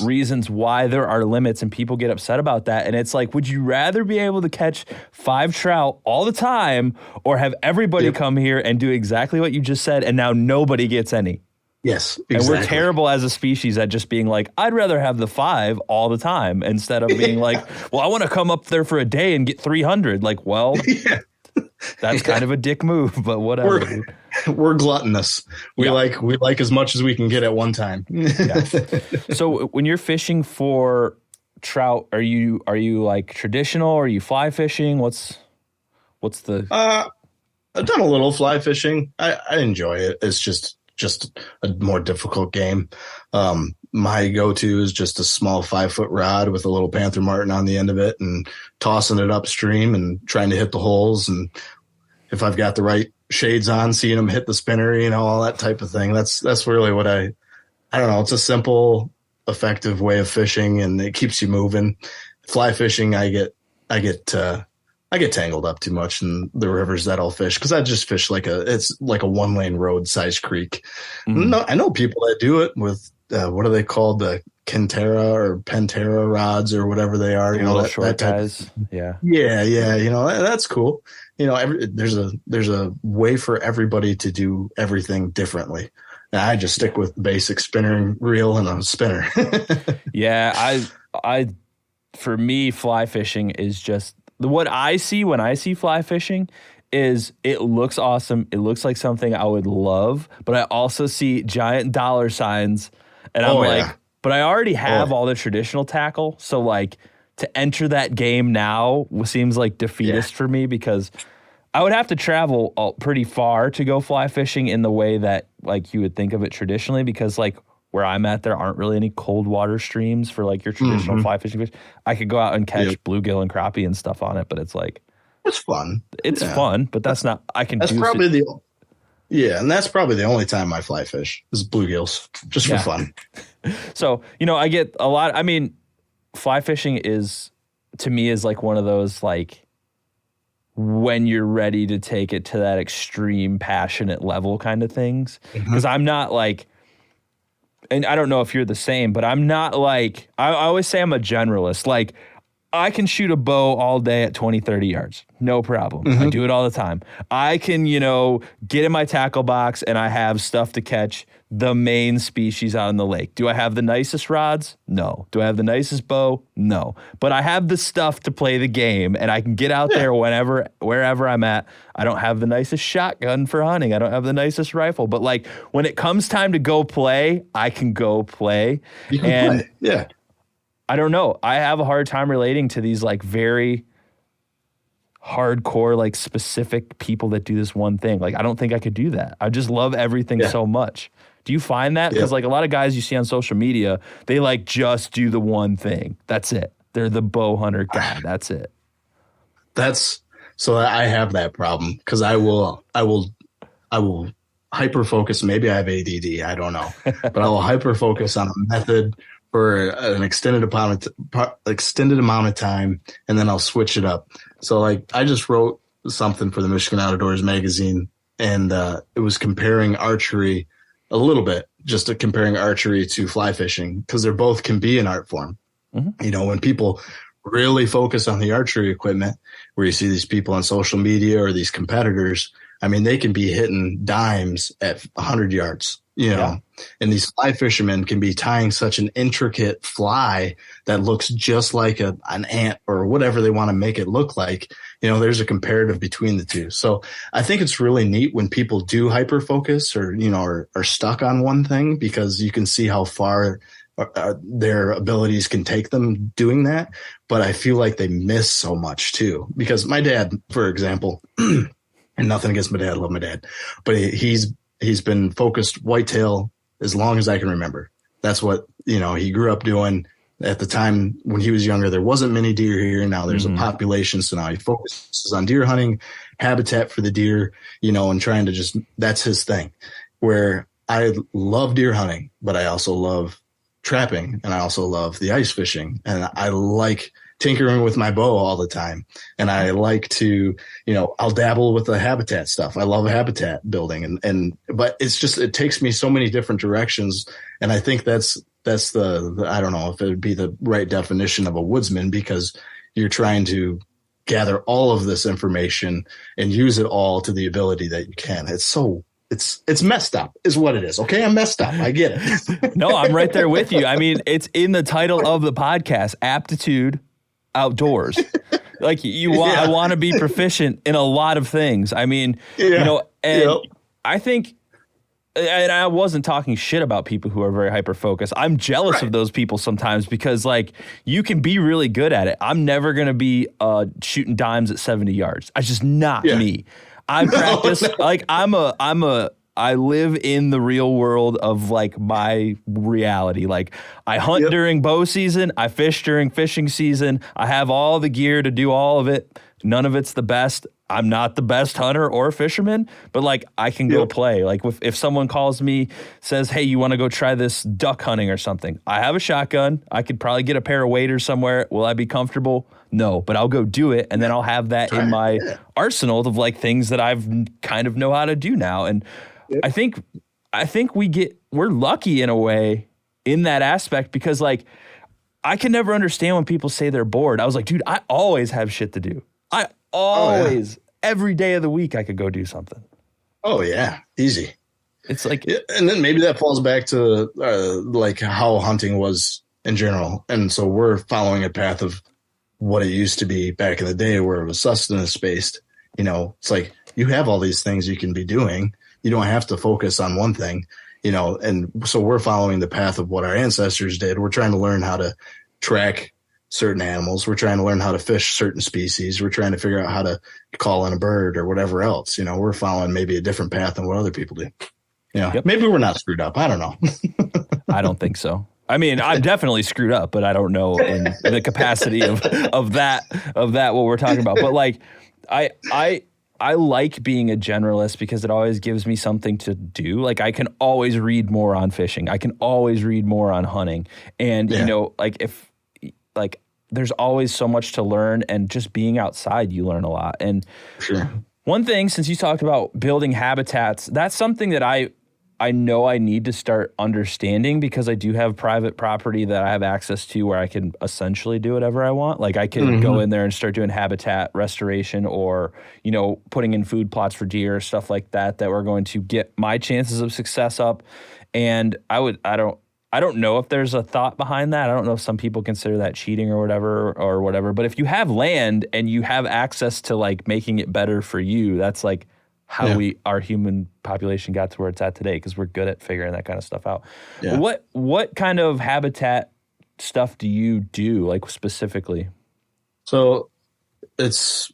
reasons why there are limits, and people get upset about that. And it's like, would you rather be able to catch 5 trout all the time or have everybody come here and do exactly what you just said and now nobody gets any? Yes, And we're exactly. terrible as a species at just being like, I'd rather have the 5 all the time instead of being like, well, I want to come up there for a day and get 300. Like, well, Yeah, that's kind yeah. of a dick move, but whatever, We're dude. we're gluttonous. We Yeah. like as much as we can get at one time. Yeah. So when you're fishing for trout, are you like traditional? Are you fly fishing? What's the uh, I've done a little fly fishing. I enjoy it. It's just a more difficult game. My go-to is just a small 5 foot rod with a little Panther Martin on the end of it and tossing it upstream and trying to hit the holes. And if I've got the right shades on, seeing them hit the spinner, all that type of thing. That's really what I don't know. It's a simple, effective way of fishing, and it keeps you moving. Fly fishing, I get I get tangled up too much in the rivers that I'll fish because I just fish it's like a 1 lane road size creek. mm, No, I know people that do it with what are they called, the Kentera or Pentera rods or whatever they are. the little That short type. guys? Yeah. Yeah, yeah. That's cool. There's a way for everybody to do everything differently. And I just stick with basic spinning reel and a spinner. Yeah, I for me, fly fishing is just what I see when I see fly fishing is it looks awesome. It looks like something I would love, but I also see giant dollar signs and I'm Oh like, yeah. but I already Oh have all the traditional tackle. So like to enter that game now seems like yeah. defeatist for me because I would have to travel pretty far to go fly fishing in the way that like you would think of it traditionally because like where I'm at, there aren't really any cold water streams for like your traditional Hmm. fly fishing fish. I could go out and catch Yeah. bluegill and crappie and stuff on it, but it's like, It's fun. it's Yeah. fun, but that's not, I can That's do, probably the Yeah, and that's probably the only time I fly fish is bluegills, just for yeah. fun. So, I get a lot, I mean, fly fishing is, to me, is like one of those like, when you're ready to take it to that extreme passionate level kind of things. Mhm. Because I'm not like, and I don't know if you're the same, but I'm not like, I always say I'm a generalist. Like, I can shoot a bow all day at 20, 30 yards. No problem. I Mhm. do it all the time. I can, get in my tackle box and I have stuff to catch the main species out in the lake. Do I have the nicest rods? No. Do I have the nicest bow? No. But I have the stuff to play the game and I can get out Yeah, there wherever I'm at. I don't have the nicest shotgun for hunting. I don't have the nicest rifle. But like when it comes time to go play, I can go play. you can And play. Yeah. I don't know. I have a hard time relating to these like very hardcore, like specific people that do this one thing. Like, I don't think I could do that. I just love everything Yeah. so much. Do you find that? Yeah. Because like a lot of guys you see on social media, they like just do the one thing. That's it. They're the bow hunter guy. That's it. That's so I have that problem because I will hyper focus. Maybe I have ADD. I don't know, but I will hyper focus on a method for an extended amount of time, and then I'll switch it up. So like I just wrote something for the Michigan Outdoors magazine, and it was comparing archery a little bit, just comparing archery to fly fishing because they're both can be an art form. Mhm. When people really focus on the archery equipment, where you see these people on social media or these competitors, I mean, they can be hitting dimes at 100 yards, Yeah. and these fly fishermen can be tying such an intricate fly that looks just like an ant or whatever they want to make it look like. There's a comparative between the two. So I think it's really neat when people do hyper focus or, are stuck on one thing because you can see how far their abilities can take them doing that. But I feel like they miss so much too, because my dad, for example, and nothing against my dad, I love my dad, but he's been focused whitetail as long as I can remember. That's what, he grew up doing. At the time when he was younger, there wasn't many deer here. Now there's a population. So now he focuses on deer hunting, habitat for the deer, and trying to that's his thing. Where I love deer hunting, but I also love trapping and I also love the ice fishing. And I like tinkering with my bow all the time. And I like to, I'll dabble with the habitat stuff. I love habitat building but it takes me so many different directions. And I think that's the I don't know if it would be the right definition of a woodsman because you're trying to gather all of this information and use it all to the ability that you can. It's so it's messed up is what it is. Okay. I'm messed up. I get it. No, I'm right there with you. I mean, it's in the title of the podcast, Aptitude Outdoors. Like I want to be proficient in a lot of things. I mean, and I think, and I wasn't talking shit about people who are very hyper focused. I'm jealous of those people sometimes because like you can be really good at it. I'm never going to be shooting dimes at 70 yards. That's just not me. I practice like I live in the real world of like my reality. Like I hunt during bow season. I fish during fishing season. I have all the gear to do all of it. None of it's the best. I'm not the best hunter or fisherman, but like I can go play. Like if someone calls me, says, hey, you want to go try this duck hunting or something? I have a shotgun. I could probably get a pair of waders somewhere. Will I be comfortable? No, but I'll go do it. And then I'll have that in my arsenal of like things that I've kind of know how to do now. And I think we're lucky in a way in that aspect because like I can never understand when people say they're bored. I was like, dude, I always have shit to do. I always, every day of the week, I could go do something. Oh yeah, easy. It's like, and then maybe that falls back to like how hunting was in general, and so we're following a path of what it used to be back in the day, where it was sustenance based. You know, it's like you have all these things you can be doing. You don't have to focus on one thing. You know, and so we're following the path of what our ancestors did. We're trying to learn how to track certain animals. We're trying to learn how to fish certain species. We're trying to figure out how to call in a bird or whatever else. You know, we're following maybe a different path than what other people do. Yeah. Maybe we're not screwed up. I don't know. I don't think so. I mean, I'm definitely screwed up, but I don't know in the capacity of that what we're talking about. But like, I like being a generalist because it always gives me something to do. Like I can always read more on fishing. I can always read more on hunting. And, you know, like like there's always so much to learn, and just being outside, you learn a lot. And one thing, since you talked about building habitats, that's something that I know I need to start understanding because I do have private property that I have access to where I can essentially do whatever I want. Like I can go in there and start doing habitat restoration or, you know, putting in food plots for deer, stuff like that we're going to get my chances of success up. And I don't know if there's a thought behind that. I don't know if some people consider that cheating or whatever. But if you have land and you have access to like making it better for you, that's like how our human population got to where it's at today because we're good at figuring that kind of stuff out. Yeah. What kind of habitat stuff do you do, like specifically? So it's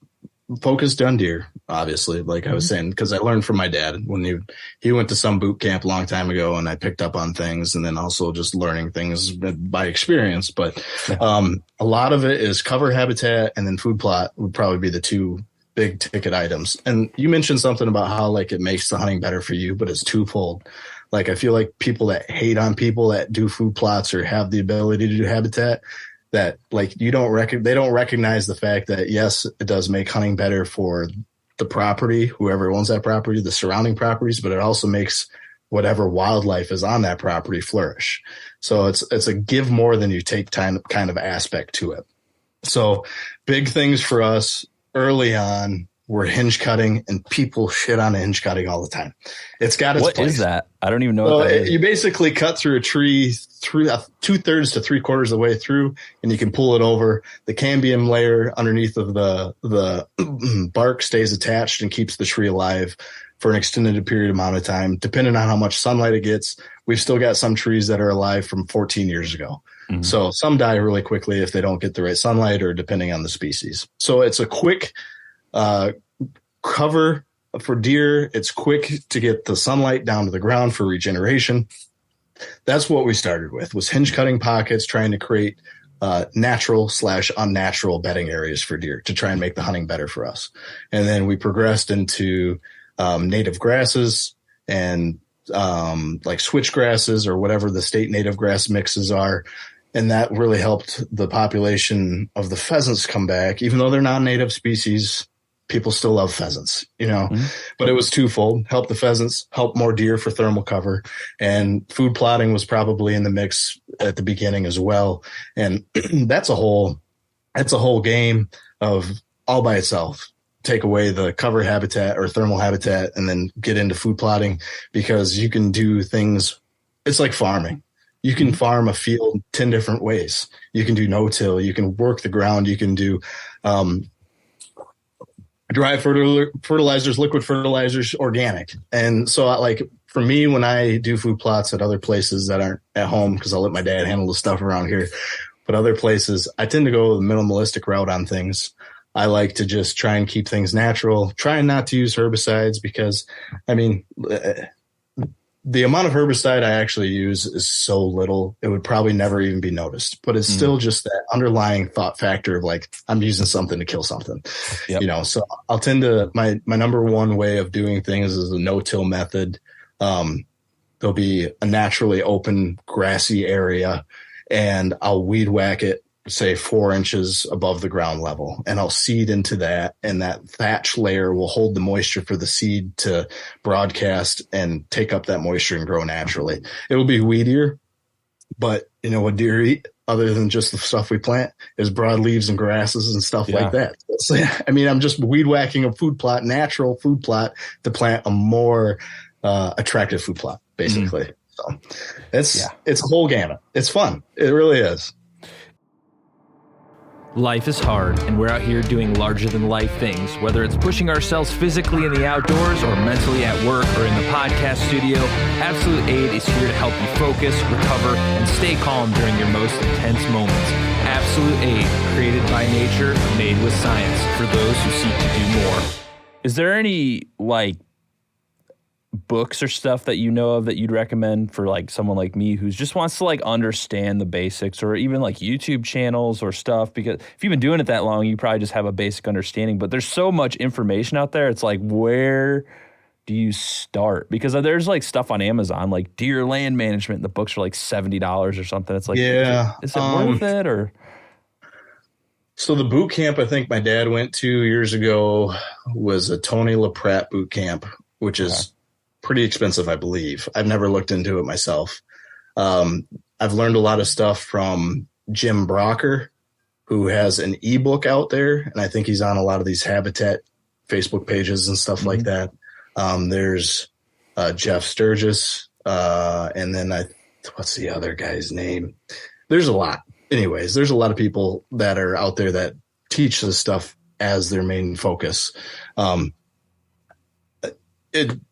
focused on deer, obviously, like I was saying, because I learned from my dad when he went to some boot camp a long time ago, and I picked up on things, and then also just learning things by experience. But a lot of it is cover habitat, and then food plot would probably be the two big ticket items. And you mentioned something about how like it makes the hunting better for you, but it's twofold. Like I feel like people that hate on people that do food plots or have the ability to do habitat, that like they don't recognize the fact that yes, it does make hunting better for the property, whoever owns that property, the surrounding properties, but it also makes whatever wildlife is on that property flourish. So it's a give more than you take time kind of aspect to it. So big things for us early on were hinge cutting, and people shit on hinge cutting all the time. It's got its place. What is that? I don't even know what that is. You basically cut through a tree through 2/3 to 3/4 of the way through, and you can pull it over. The cambium layer underneath of the bark stays attached and keeps the tree alive for an extended period amount of time, depending on how much sunlight it gets. We've still got some trees that are alive from 14 years ago. Mm-hmm. So some die really quickly if they don't get the right sunlight or depending on the species. So it's a quick cover for deer. It's quick to get the sunlight down to the ground for regeneration. That's what we started with, was hinge cutting pockets, trying to create natural/unnatural bedding areas for deer to try and make the hunting better for us. And then we progressed into native grasses and like switch grasses or whatever the state native grass mixes are. And that really helped the population of the pheasants come back. Even though they're non-native species, people still love pheasants, you know, but it was twofold: help the pheasants, help more deer for thermal cover. And food plotting was probably in the mix at the beginning as well. And that's a whole game of all by itself. take away the cover habitat or thermal habitat and then get into food plotting, because you can do things. It's like farming. You can farm a field 10 different ways. You can do no-till. You can work the ground. You can do dry fertilizers, liquid fertilizers, organic. And so like for me, when I do food plots at other places that aren't at home, because I'll let my dad handle the stuff around here, but other places, I tend to go the minimalistic route on things. I like to just try and keep things natural, trying not to use herbicides, because I mean, the amount of herbicide I actually use is so little, it would probably never even be noticed. But it's still just that underlying thought factor of like, I'm using something to kill something, you know. So I'll tend to, my number one way of doing things is a no-till method. There'll be a naturally open grassy area, and I'll weed whack it, say 4 inches above the ground level, and I'll seed into that, and that thatch layer will hold the moisture for the seed to broadcast and take up that moisture and grow naturally. It'll be weedier, but you know what deer eat other than just the stuff we plant is broad leaves and grasses and stuff like that. So, I mean, I'm just weed whacking a food plot, natural food plot, to plant a more attractive food plot, basically. So it's a whole gamut. It's fun. It really is. Life is hard, and we're out here doing larger-than-life things, whether it's pushing ourselves physically in the outdoors or mentally at work or in the podcast studio. Absolute Aid is here to help you focus, recover, and stay calm during your most intense moments. Absolute Aid, created by nature, made with science, for those who seek to do more. Is there any, like, books or stuff that you know of that you'd recommend for like someone like me who just wants to like understand the basics, or even like YouTube channels or stuff? Because if you've been doing it that long, you probably just have a basic understanding, but there's so much information out there. It's like, where do you start? Because there's like stuff on Amazon, like deer land management. The books are like $70 or something. It's like, is it worth it? Or so the boot camp I think my dad went to years ago was a Tony LaPratt boot camp, which is pretty expensive, I believe. I've never looked into it myself. I've learned a lot of stuff from Jim Brocker, who has an ebook out there, and I think he's on a lot of these habitat Facebook pages and stuff like that. There's Jeff Sturgis, and then what's the other guy's name? There's a lot. Anyways, there's a lot of people that are out there that teach this stuff as their main focus.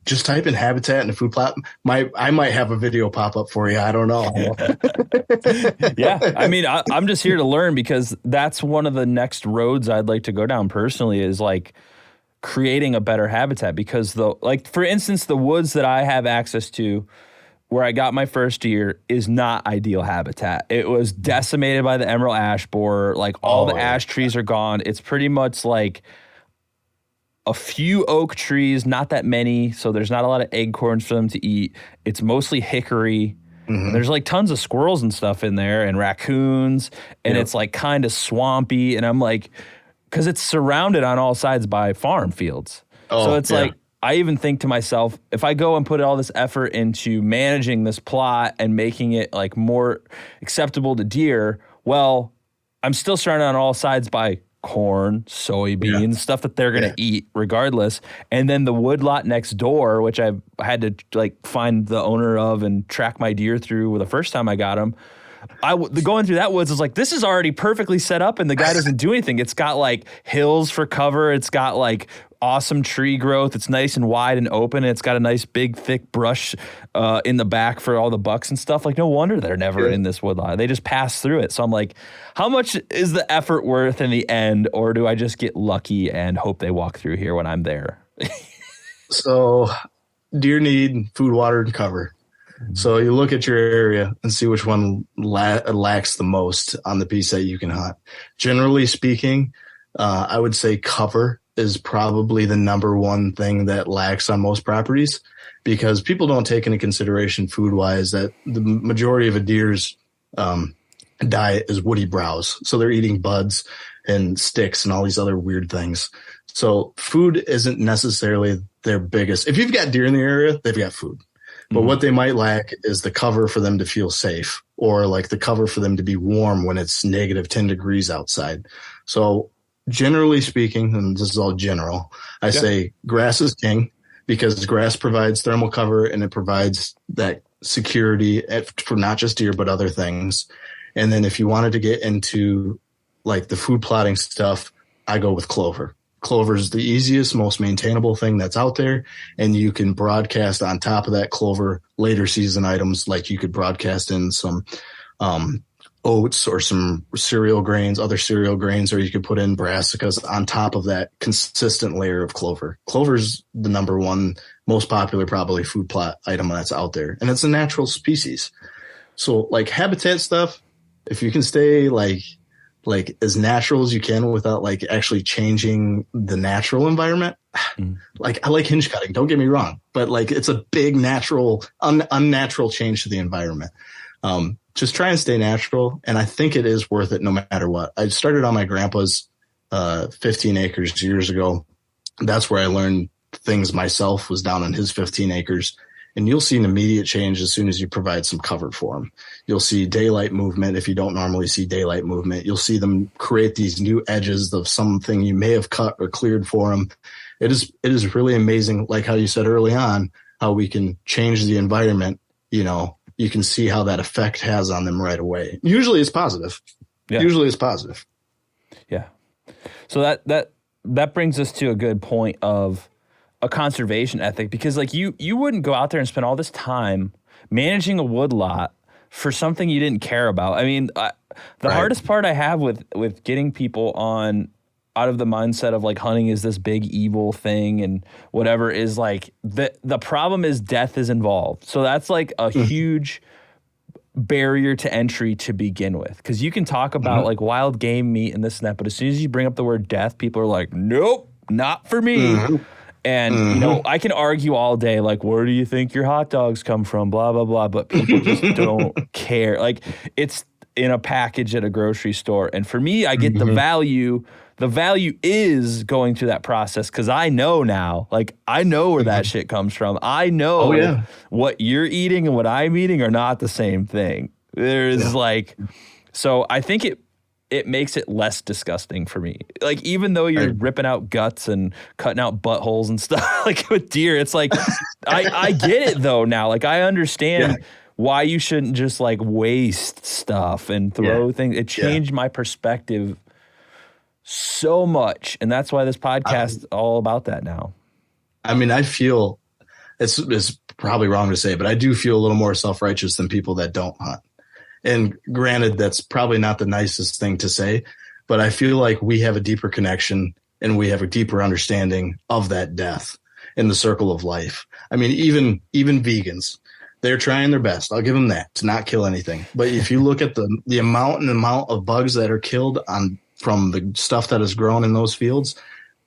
Just type in habitat and food plot. I might have a video pop up for you. I don't know. Yeah. I mean, I'm just here to learn, because that's one of the next roads I'd like to go down personally, is like creating a better habitat. Because like, for instance, the woods that I have access to where I got my first deer is not ideal habitat. It was decimated by the emerald ash borer. Like all the ash trees are gone. It's pretty much like a few oak trees, not that many, so there's not a lot of acorns for them to eat. It's mostly hickory. And there's like tons of squirrels and stuff in there, and raccoons, and it's like kind of swampy. And I'm like, because it's surrounded on all sides by farm fields. So it's like, I even think to myself, if I go and put all this effort into managing this plot and making it like more acceptable to deer, well, I'm still surrounded on all sides by corn, soybeans, stuff that they're going to eat regardless. And then the wood lot next door, which I had to like find the owner of and track my deer through the first time I got them. Going through that woods is like, this is already perfectly set up, and the guy doesn't do anything. It's got like hills for cover. It's got like awesome tree growth. It's nice and wide and open. And it's got a nice big thick brush in the back for all the bucks and stuff. Like, no wonder they're never in this woodlot. They just pass through it. So I'm like, how much is the effort worth in the end, or do I just get lucky and hope they walk through here when I'm there? So deer need food, water, and cover. So you look at your area and see which one lacks the most on the piece that you can hunt. Generally speaking, I would say cover is probably the number one thing that lacks on most properties, because people don't take into consideration food-wise that the majority of a deer's diet is woody browse. So they're eating buds and sticks and all these other weird things. So food isn't necessarily their biggest. If you've got deer in the area, they've got food. But what they might lack is the cover for them to feel safe, or like the cover for them to be warm when it's -10 degrees outside. So generally speaking, and this is all general, I say grass is king because grass provides thermal cover and it provides that security for not just deer, but other things. And then if you wanted to get into like the food plotting stuff, I go with clover. Clover is the easiest, most maintainable thing that's out there. And you can broadcast on top of that clover later season items. Like you could broadcast in some, oats or some cereal grains, other cereal grains, or you could put in brassicas on top of that consistent layer of clover. Clover's the number one most popular probably food plot item that's out there. And it's a natural species. So like habitat stuff, if you can stay like as natural as you can without like actually changing the natural environment. Like I like hinge cutting, don't get me wrong, but like it's a big natural, unnatural change to the environment. Just try and stay natural. And I think it is worth it no matter what. I started on my grandpa's 15 acres years ago. That's where I learned things myself, was down on his 15 acres. And you'll see an immediate change as soon as you provide some cover for them. You'll see daylight movement if you don't normally see daylight movement. You'll see them create these new edges of something you may have cut or cleared for them. It is really amazing, like how you said early on, how we can change the environment. You know, you can see how that effect has on them right away. Usually it's positive. Yeah. Usually it's positive. Yeah. So that brings us to a good point of a conservation ethic, because like you wouldn't go out there and spend all this time managing a wood lot for something you didn't care about. I mean, the hardest part I have with getting people out of the mindset of like hunting is this big evil thing and whatever is like the problem is death is involved. So that's like a huge barrier to entry to begin with, because you can talk about like wild game meat and this and that, but as soon as you bring up the word death, people are like, nope, not for me. And, you know, I can argue all day, like, where do you think your hot dogs come from? Blah, blah, blah. But people just don't care. Like, it's in a package at a grocery store. And for me, I get the value. The value is going through that process because I know now, like, I know where that shit comes from. I know what you're eating and what I'm eating are not the same thing. There's like, so I think it makes it less disgusting for me. Like, even though you're ripping out guts and cutting out buttholes and stuff, like with deer, it's like, I get it though now. Like, I understand why you shouldn't just like waste stuff and throw things. It changed my perspective so much. And that's why this podcast is all about that now. I mean, I feel it's probably wrong to say, but I do feel a little more self-righteous than people that don't hunt. And granted, that's probably not the nicest thing to say, but I feel like we have a deeper connection and we have a deeper understanding of that death in the circle of life. I mean, even vegans, they're trying their best. I'll give them that, to not kill anything. But if you look at the amount of bugs that are killed from the stuff that is grown in those fields,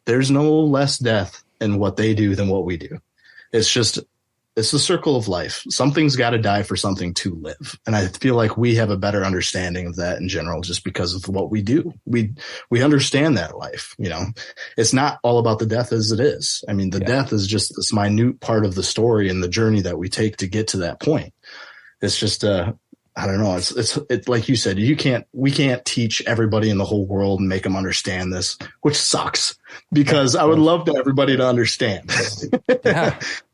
there's no less death in what they do than what we do. It's the circle of life. Something's got to die for something to live. And I feel like we have a better understanding of that in general, just because of what we do. We understand that life, you know, it's not all about the death as it is. I mean, the death is just this minute part of the story and the journey that we take to get to that point. It's just, I don't know. It's like you said, we can't teach everybody in the whole world and make them understand this, which sucks because I would love everybody to understand.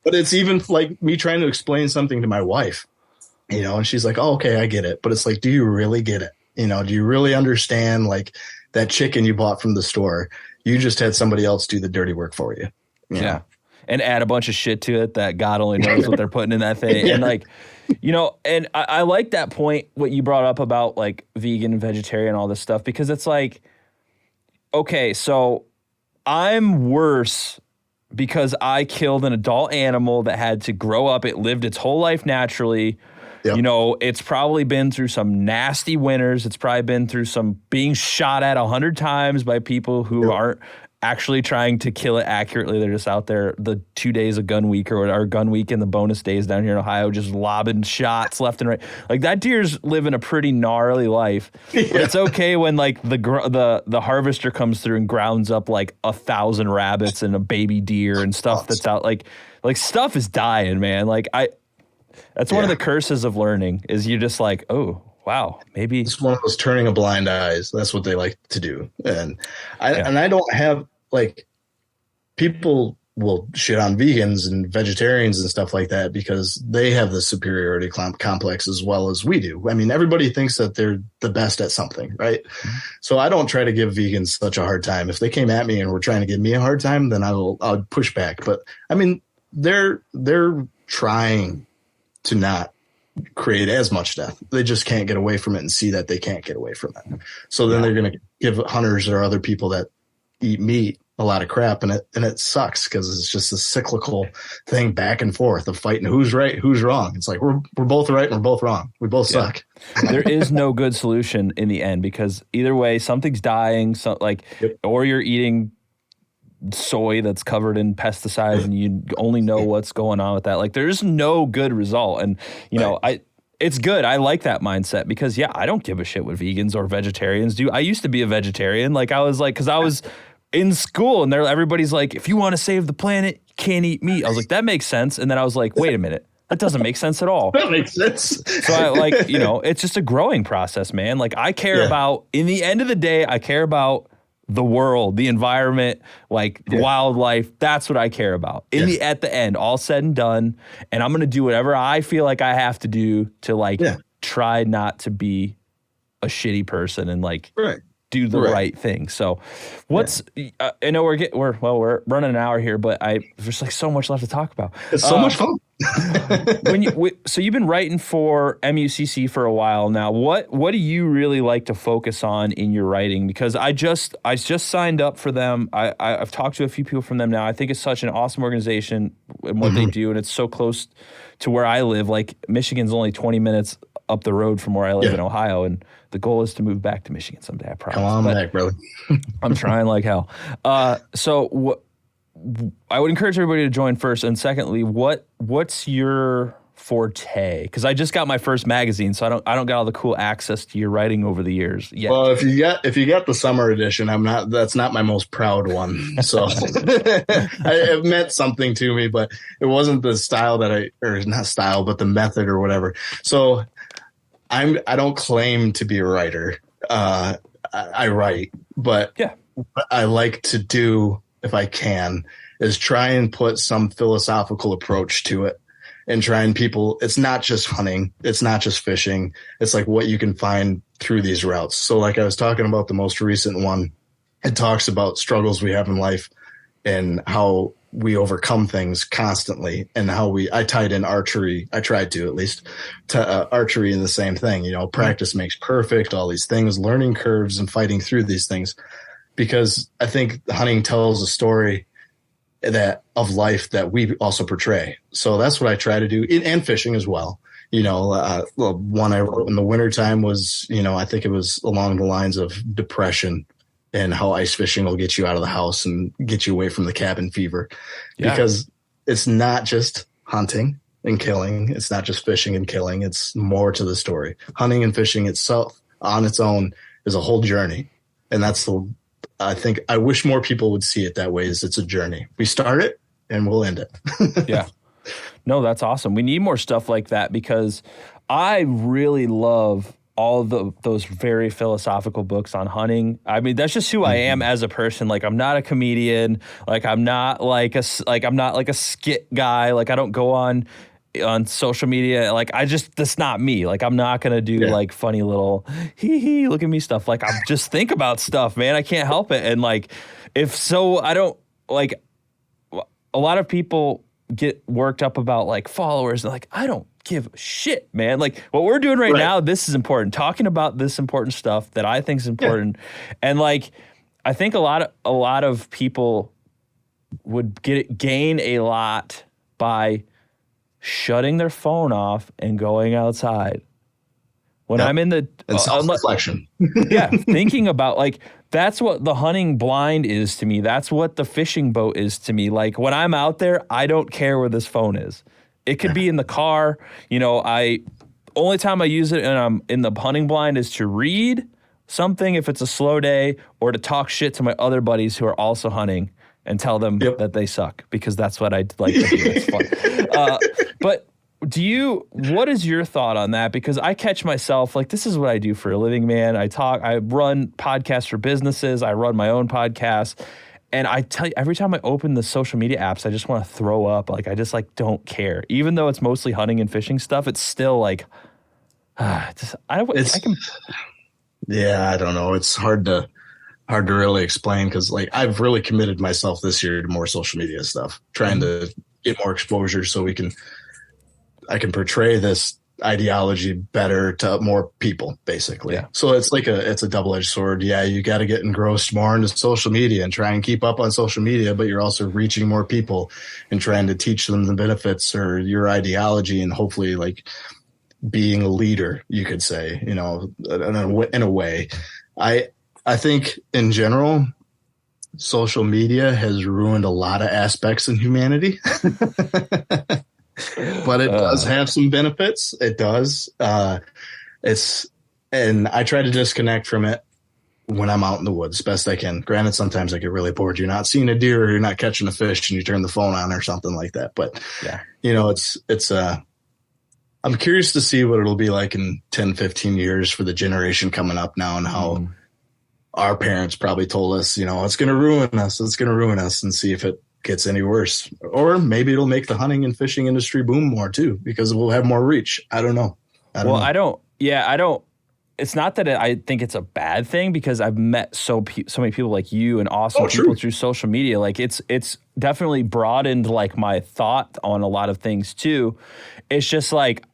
But it's even like me trying to explain something to my wife, you know, and she's like, oh, okay, I get it. But it's like, do you really get it? You know, do you really understand like that chicken you bought from the store? You just had somebody else do the dirty work for you. Yeah. And add a bunch of shit to it that God only knows what they're putting in that thing. And like, you know, and I like that point, what you brought up about like vegan and vegetarian and all this stuff, because it's like, okay, so I'm worse because I killed an adult animal that had to grow up. It lived its whole life naturally. Yep. You know, it's probably been through some nasty winters. It's probably been through some being shot at 100 times by people who aren't actually trying to kill it accurately. They're just out there the 2 days of gun week or our gun week and the bonus days down here in Ohio, just lobbing shots left and right. Like that deer's living a pretty gnarly life. But it's okay when like the harvester comes through and grounds up like 1,000 rabbits and a baby deer and stuff that's out. Like stuff is dying, man. Like that's one of the curses of learning is you just like, oh, wow, maybe. It's one of those turning a blind eyes. That's what they like to do. And I don't have like people will shit on vegans and vegetarians and stuff like that because they have the superiority complex as well as we do. I mean, everybody thinks that they're the best at something, right? Mm-hmm. So I don't try to give vegans such a hard time. If they came at me and were trying to give me a hard time, then I'll push back. But I mean, they're trying to not create as much death. They just can't get away from it and see that they can't get away from it. So then they're going to give hunters or other people that eat meat a lot of crap, and it sucks because it's just a cyclical thing back and forth of fighting who's right, who's wrong. It's like we're both right and we're both wrong. We both suck. There is no good solution in the end because either way, something's dying. So or you're eating soy that's covered in pesticides, and you only know what's going on with that. Like there's no good result, and it's good. I like that mindset because I don't give a shit what vegans or vegetarians do. I used to be a vegetarian. Like I was like, because I was in school and everybody's like, if you want to save the planet, you can't eat meat. I was like, that makes sense. And then I was like, wait a minute, that doesn't make sense at all. That makes sense. So I it's just a growing process, man. Like I care about, in the end of the day, I care about the world, the environment, like the wildlife. That's what I care about. At the end, all said and done. And I'm going to do whatever I feel like I have to do to try not to be a shitty person and do the right thing. So what's, I know we're running an hour here, but there's so much left to talk about. It's so much fun. So you've been writing for MUCC for a while now. What do you really like to focus on in your writing? Because I just signed up for them. I've talked to a few people from them now. I think it's such an awesome organization and what they do. And it's so close to where I live. Like Michigan's only 20 minutes up the road from where I live in Ohio. And the goal is to move back to Michigan someday, I promise. Come on back, brother. I'm trying like hell. So I would encourage everybody to join first. And secondly, what's your forte? Because I just got my first magazine, so I don't got all the cool access to your writing over the years yet. Well, if you got the summer edition, that's not my most proud one. So it meant something to me, but it wasn't the style but the method or whatever. So I don't claim to be a writer. I write, but what I like to do, if I can, is try and put some philosophical approach to it and it's not just hunting. It's not just fishing. It's like what you can find through these routes. So like I was talking about the most recent one, it talks about struggles we have in life and how we overcome things constantly and how I tied in archery. I tried to, at least, to archery in the same thing, practice makes perfect, all these things, learning curves and fighting through these things. Because I think hunting tells a story of life that we also portray. So that's what I try to do, and fishing as well. The one I wrote in the wintertime was, I think it was along the lines of depression and how ice fishing will get you out of the house and get you away from the cabin fever. Because it's not just hunting and killing. It's not just fishing and killing. It's more to the story. Hunting and fishing itself on its own is a whole journey. And I think I wish more people would see it that way. It's a journey. We start it and we'll end it. Yeah. No, that's awesome. We need more stuff like that because I really love all those very philosophical books on hunting. I mean, that's just who I am as a person. Like, I'm not a comedian. Like, I'm not like a skit guy. Like, I don't go on social media. Like, that's not me. Like, I'm not going to do like funny little hee look at me stuff. Like, I just think about stuff, man. I can't help it. And like, I don't like, a lot of people get worked up about like followers. Like, I don't give a shit, man. Like what we're doing right now, this is important. Talking about this important stuff that I think is important. And like, I think a lot of people would gain a lot by shutting their phone off and going outside. When I'm in the self-reflection. Thinking about like, that's what the hunting blind is to me. That's what the fishing boat is to me. Like when I'm out there, I don't care where this phone is. It could be in the car. Only time I use it and I'm in the hunting blind is to read something if it's a slow day or to talk shit to my other buddies who are also hunting and tell them that they suck because that's what I like to do. It's fun. But what is your thought on that? Because I catch myself, like, this is what I do for a living, man. I run podcasts for businesses. I run my own podcast. And I tell you, every time I open the social media apps, I just want to throw up. Like, I just like don't care. Even though it's mostly hunting and fishing stuff, it's still like, I can. Yeah, I don't know. It's hard to really explain because like I've really committed myself this year to more social media stuff, trying to get more exposure so I can portray this ideology better to more people, basically. Yeah. So it's a double-edged sword. Yeah, you got to get engrossed more into social media and try and keep up on social media, but you're also reaching more people and trying to teach them the benefits or your ideology and hopefully like being a leader, you could say, in a way. I think in general, social media has ruined a lot of aspects in humanity. But it does have some benefits. It does. And I try to disconnect from it when I'm out in the woods best I can. Granted, sometimes I get really bored. You're not seeing a deer or you're not catching a fish and you turn the phone on or something like that. But yeah, I'm curious to see what it'll be like in 10, 15 years for the generation coming up now and how our parents probably told us, it's going to ruin us. It's going to ruin us, and see if it gets any worse. Or maybe it'll make the hunting and fishing industry boom more too, because we'll have more reach. I don't know. I don't. It's not that I think it's a bad thing, because I've met so many people like you and awesome people through social media. Like it's definitely broadened like my thought on a lot of things too. It's just like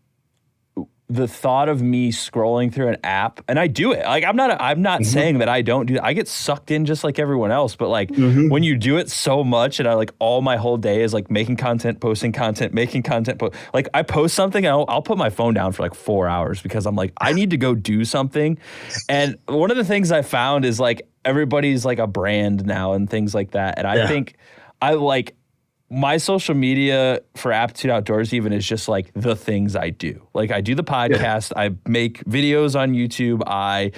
the thought of me scrolling through an app, and I do it. Like I'm not saying that I don't do that. I get sucked in just like everyone else, but like when you do it so much, and I like all my whole day is like making content, posting content, making content. Like I post something, and I'll put my phone down for like 4 hours because I'm like, I need to go do something. And one of the things I found is like everybody's like a brand now and things like that. And I think I like my social media for Aptitude Outdoors even is just like the things I do. Like I do the podcast, I make videos on YouTube, I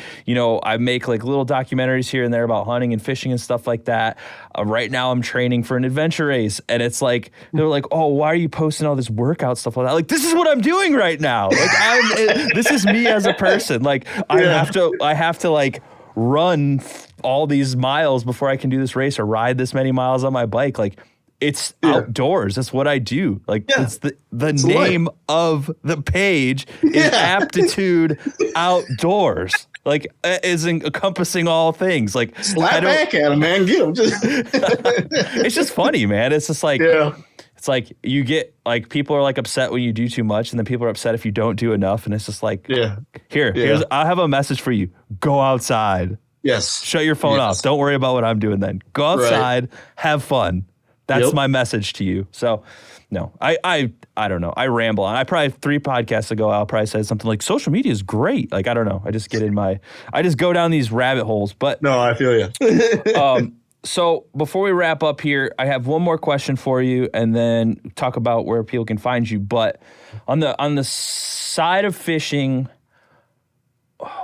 make like little documentaries here and there about hunting and fishing and stuff like that. Right now I'm training for an adventure race, and it's like, they're like, oh, why are you posting all this workout stuff like that? Like, this is what I'm doing right now. Like this is me as a person. Like I have to like run all these miles before I can do this race or ride this many miles on my bike. Like, it's outdoors. That's what I do. Like it's the name of the page is Aptitude Outdoors. Like is encompassing all things. Like slap back at him, man. Get him. It's just funny, man. It's just like it's like you get like people are like upset when you do too much, and then people are upset if you don't do enough. And it's just like here's I'll have a message for you. Go outside. Yes. Shut your phone off. Don't worry about what I'm doing then. Go outside, have fun. That's my message to you. So, no, I don't know. I ramble on. I probably 3 podcasts ago, I'll probably said something like social media is great. Like, I don't know. I just go down these rabbit holes. But no, I feel you. So before we wrap up here, I have one more question for you, and then talk about where people can find you. But on the side of fishing,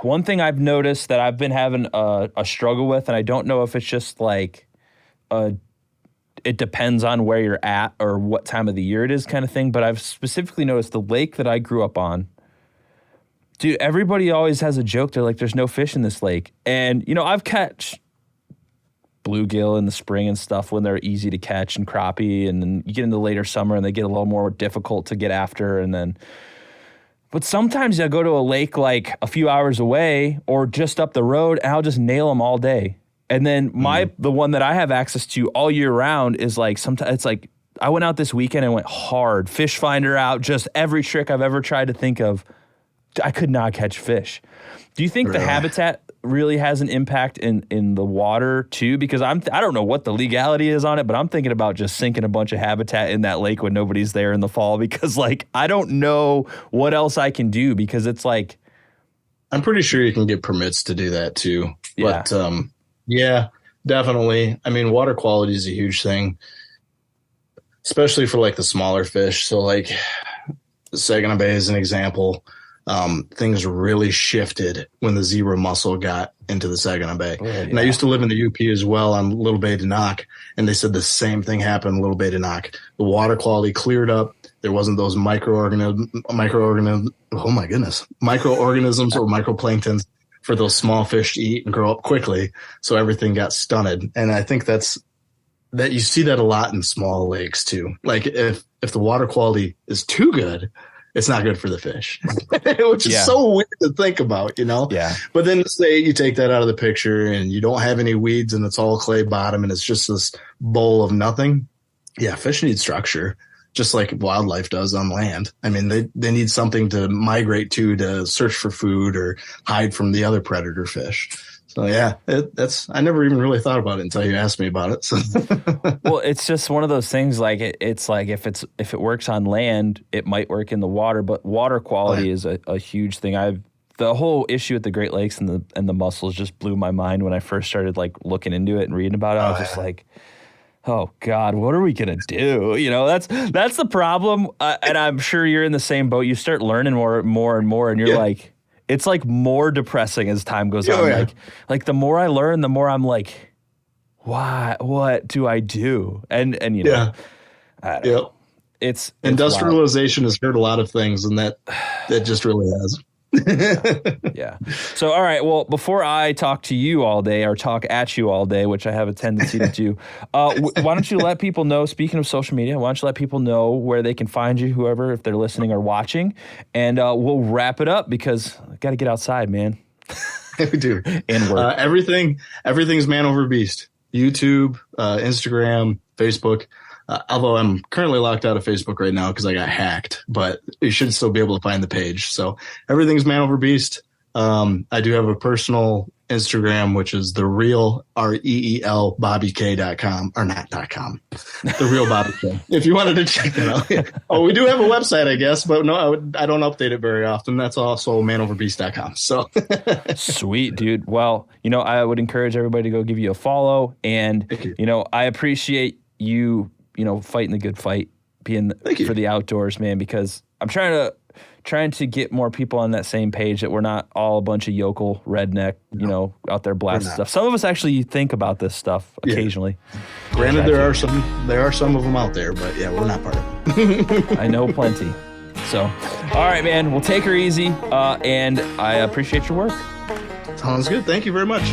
one thing I've noticed that I've been having a struggle with, and I don't know if it's just like it depends on where you're at or what time of the year it is kind of thing. But I've specifically noticed the lake that I grew up on. Dude, everybody always has a joke. They're like, there's no fish in this lake. And, I've catch bluegill in the spring and stuff when they're easy to catch, and crappie. And then you get into later summer and they get a little more difficult to get after. But sometimes I go to a lake like a few hours away or just up the road, and I'll just nail them all day. And then the one that I have access to all year round is like, sometimes it's like, I went out this weekend and went hard, fish finder out, just every trick I've ever tried to think of. I could not catch fish. Do you think the habitat really has an impact in the water too? Because I don't know what the legality is on it, but I'm thinking about just sinking a bunch of habitat in that lake when nobody's there in the fall, because like, I don't know what else I can do, because it's like, I'm pretty sure you can get permits to do that too. Yeah. But, yeah, definitely. I mean, water quality is a huge thing, especially for like the smaller fish. So like Saginaw Bay is an example. Things really shifted when the zebra mussel got into the Saginaw Bay. Oh, yeah. And I used to live in the UP as well on Little Bay to Knock, and they said the same thing happened in Little Bay to Knock. The water quality cleared up. There wasn't those oh my goodness, microorganisms or microplanktons for those small fish to eat and grow up quickly. So everything got stunted. And I think that you see that a lot in small lakes too. Like if the water quality is too good, it's not good for the fish, which is so weird to think about, you know? Yeah. But then say you take that out of the picture and you don't have any weeds and it's all clay bottom and it's just this bowl of nothing. Yeah, fish need structure, just like wildlife does on land. I mean, they need something to migrate to search for food or hide from the other predator fish. So yeah, I never even really thought about it until you asked me about it. So. Well, it's just one of those things. Like it's like if it works on land, it might work in the water. But water quality is a huge thing. The whole issue with the Great Lakes and the mussels just blew my mind when I first started like looking into it and reading about it. I was just like, oh God, what are we gonna do? You know, that's the problem. And I'm sure you're in the same boat. You start learning more and more, and you're like. It's like more depressing as time goes on. Yeah. Like the more I learn, the more I'm like, why? What do I do? And you know, I don't know. It's industrialization has hurt a lot of things, and that just really has. Yeah. So, all right. Well, before I talk to you all day or talk at you all day, which I have a tendency to do, why don't you let people know, speaking of social media, why don't you let people know where they can find you, whoever, if they're listening or watching, and we'll wrap it up because I got to get outside, man. We do. And work. Everything's Man Over Beast. YouTube, Instagram, Facebook. Although I'm currently locked out of Facebook right now because I got hacked, but you should still be able to find the page. So everything's Man Over Beast. I do have a personal Instagram, which is the real REEL BobbyK.com or not .com, the real Bobby K. If you wanted to check it out. Yeah. Oh, we do have a website, I guess, but no, I don't update it very often. That's also manoverbeast.com. So sweet, dude. Well, you know, I would encourage everybody to go give you a follow, and you know, I appreciate you know, fighting the good fight, being for the outdoors, man, because I'm trying to get more people on that same page, that we're not all a bunch of yokel redneck, you know, out there blasting stuff. Some of us actually think about this stuff occasionally. Granted, there are some of them out there, but yeah, we're not part of it. I know plenty. So, all right, man, we'll take her easy, and I appreciate your work. Sounds good. Thank you very much.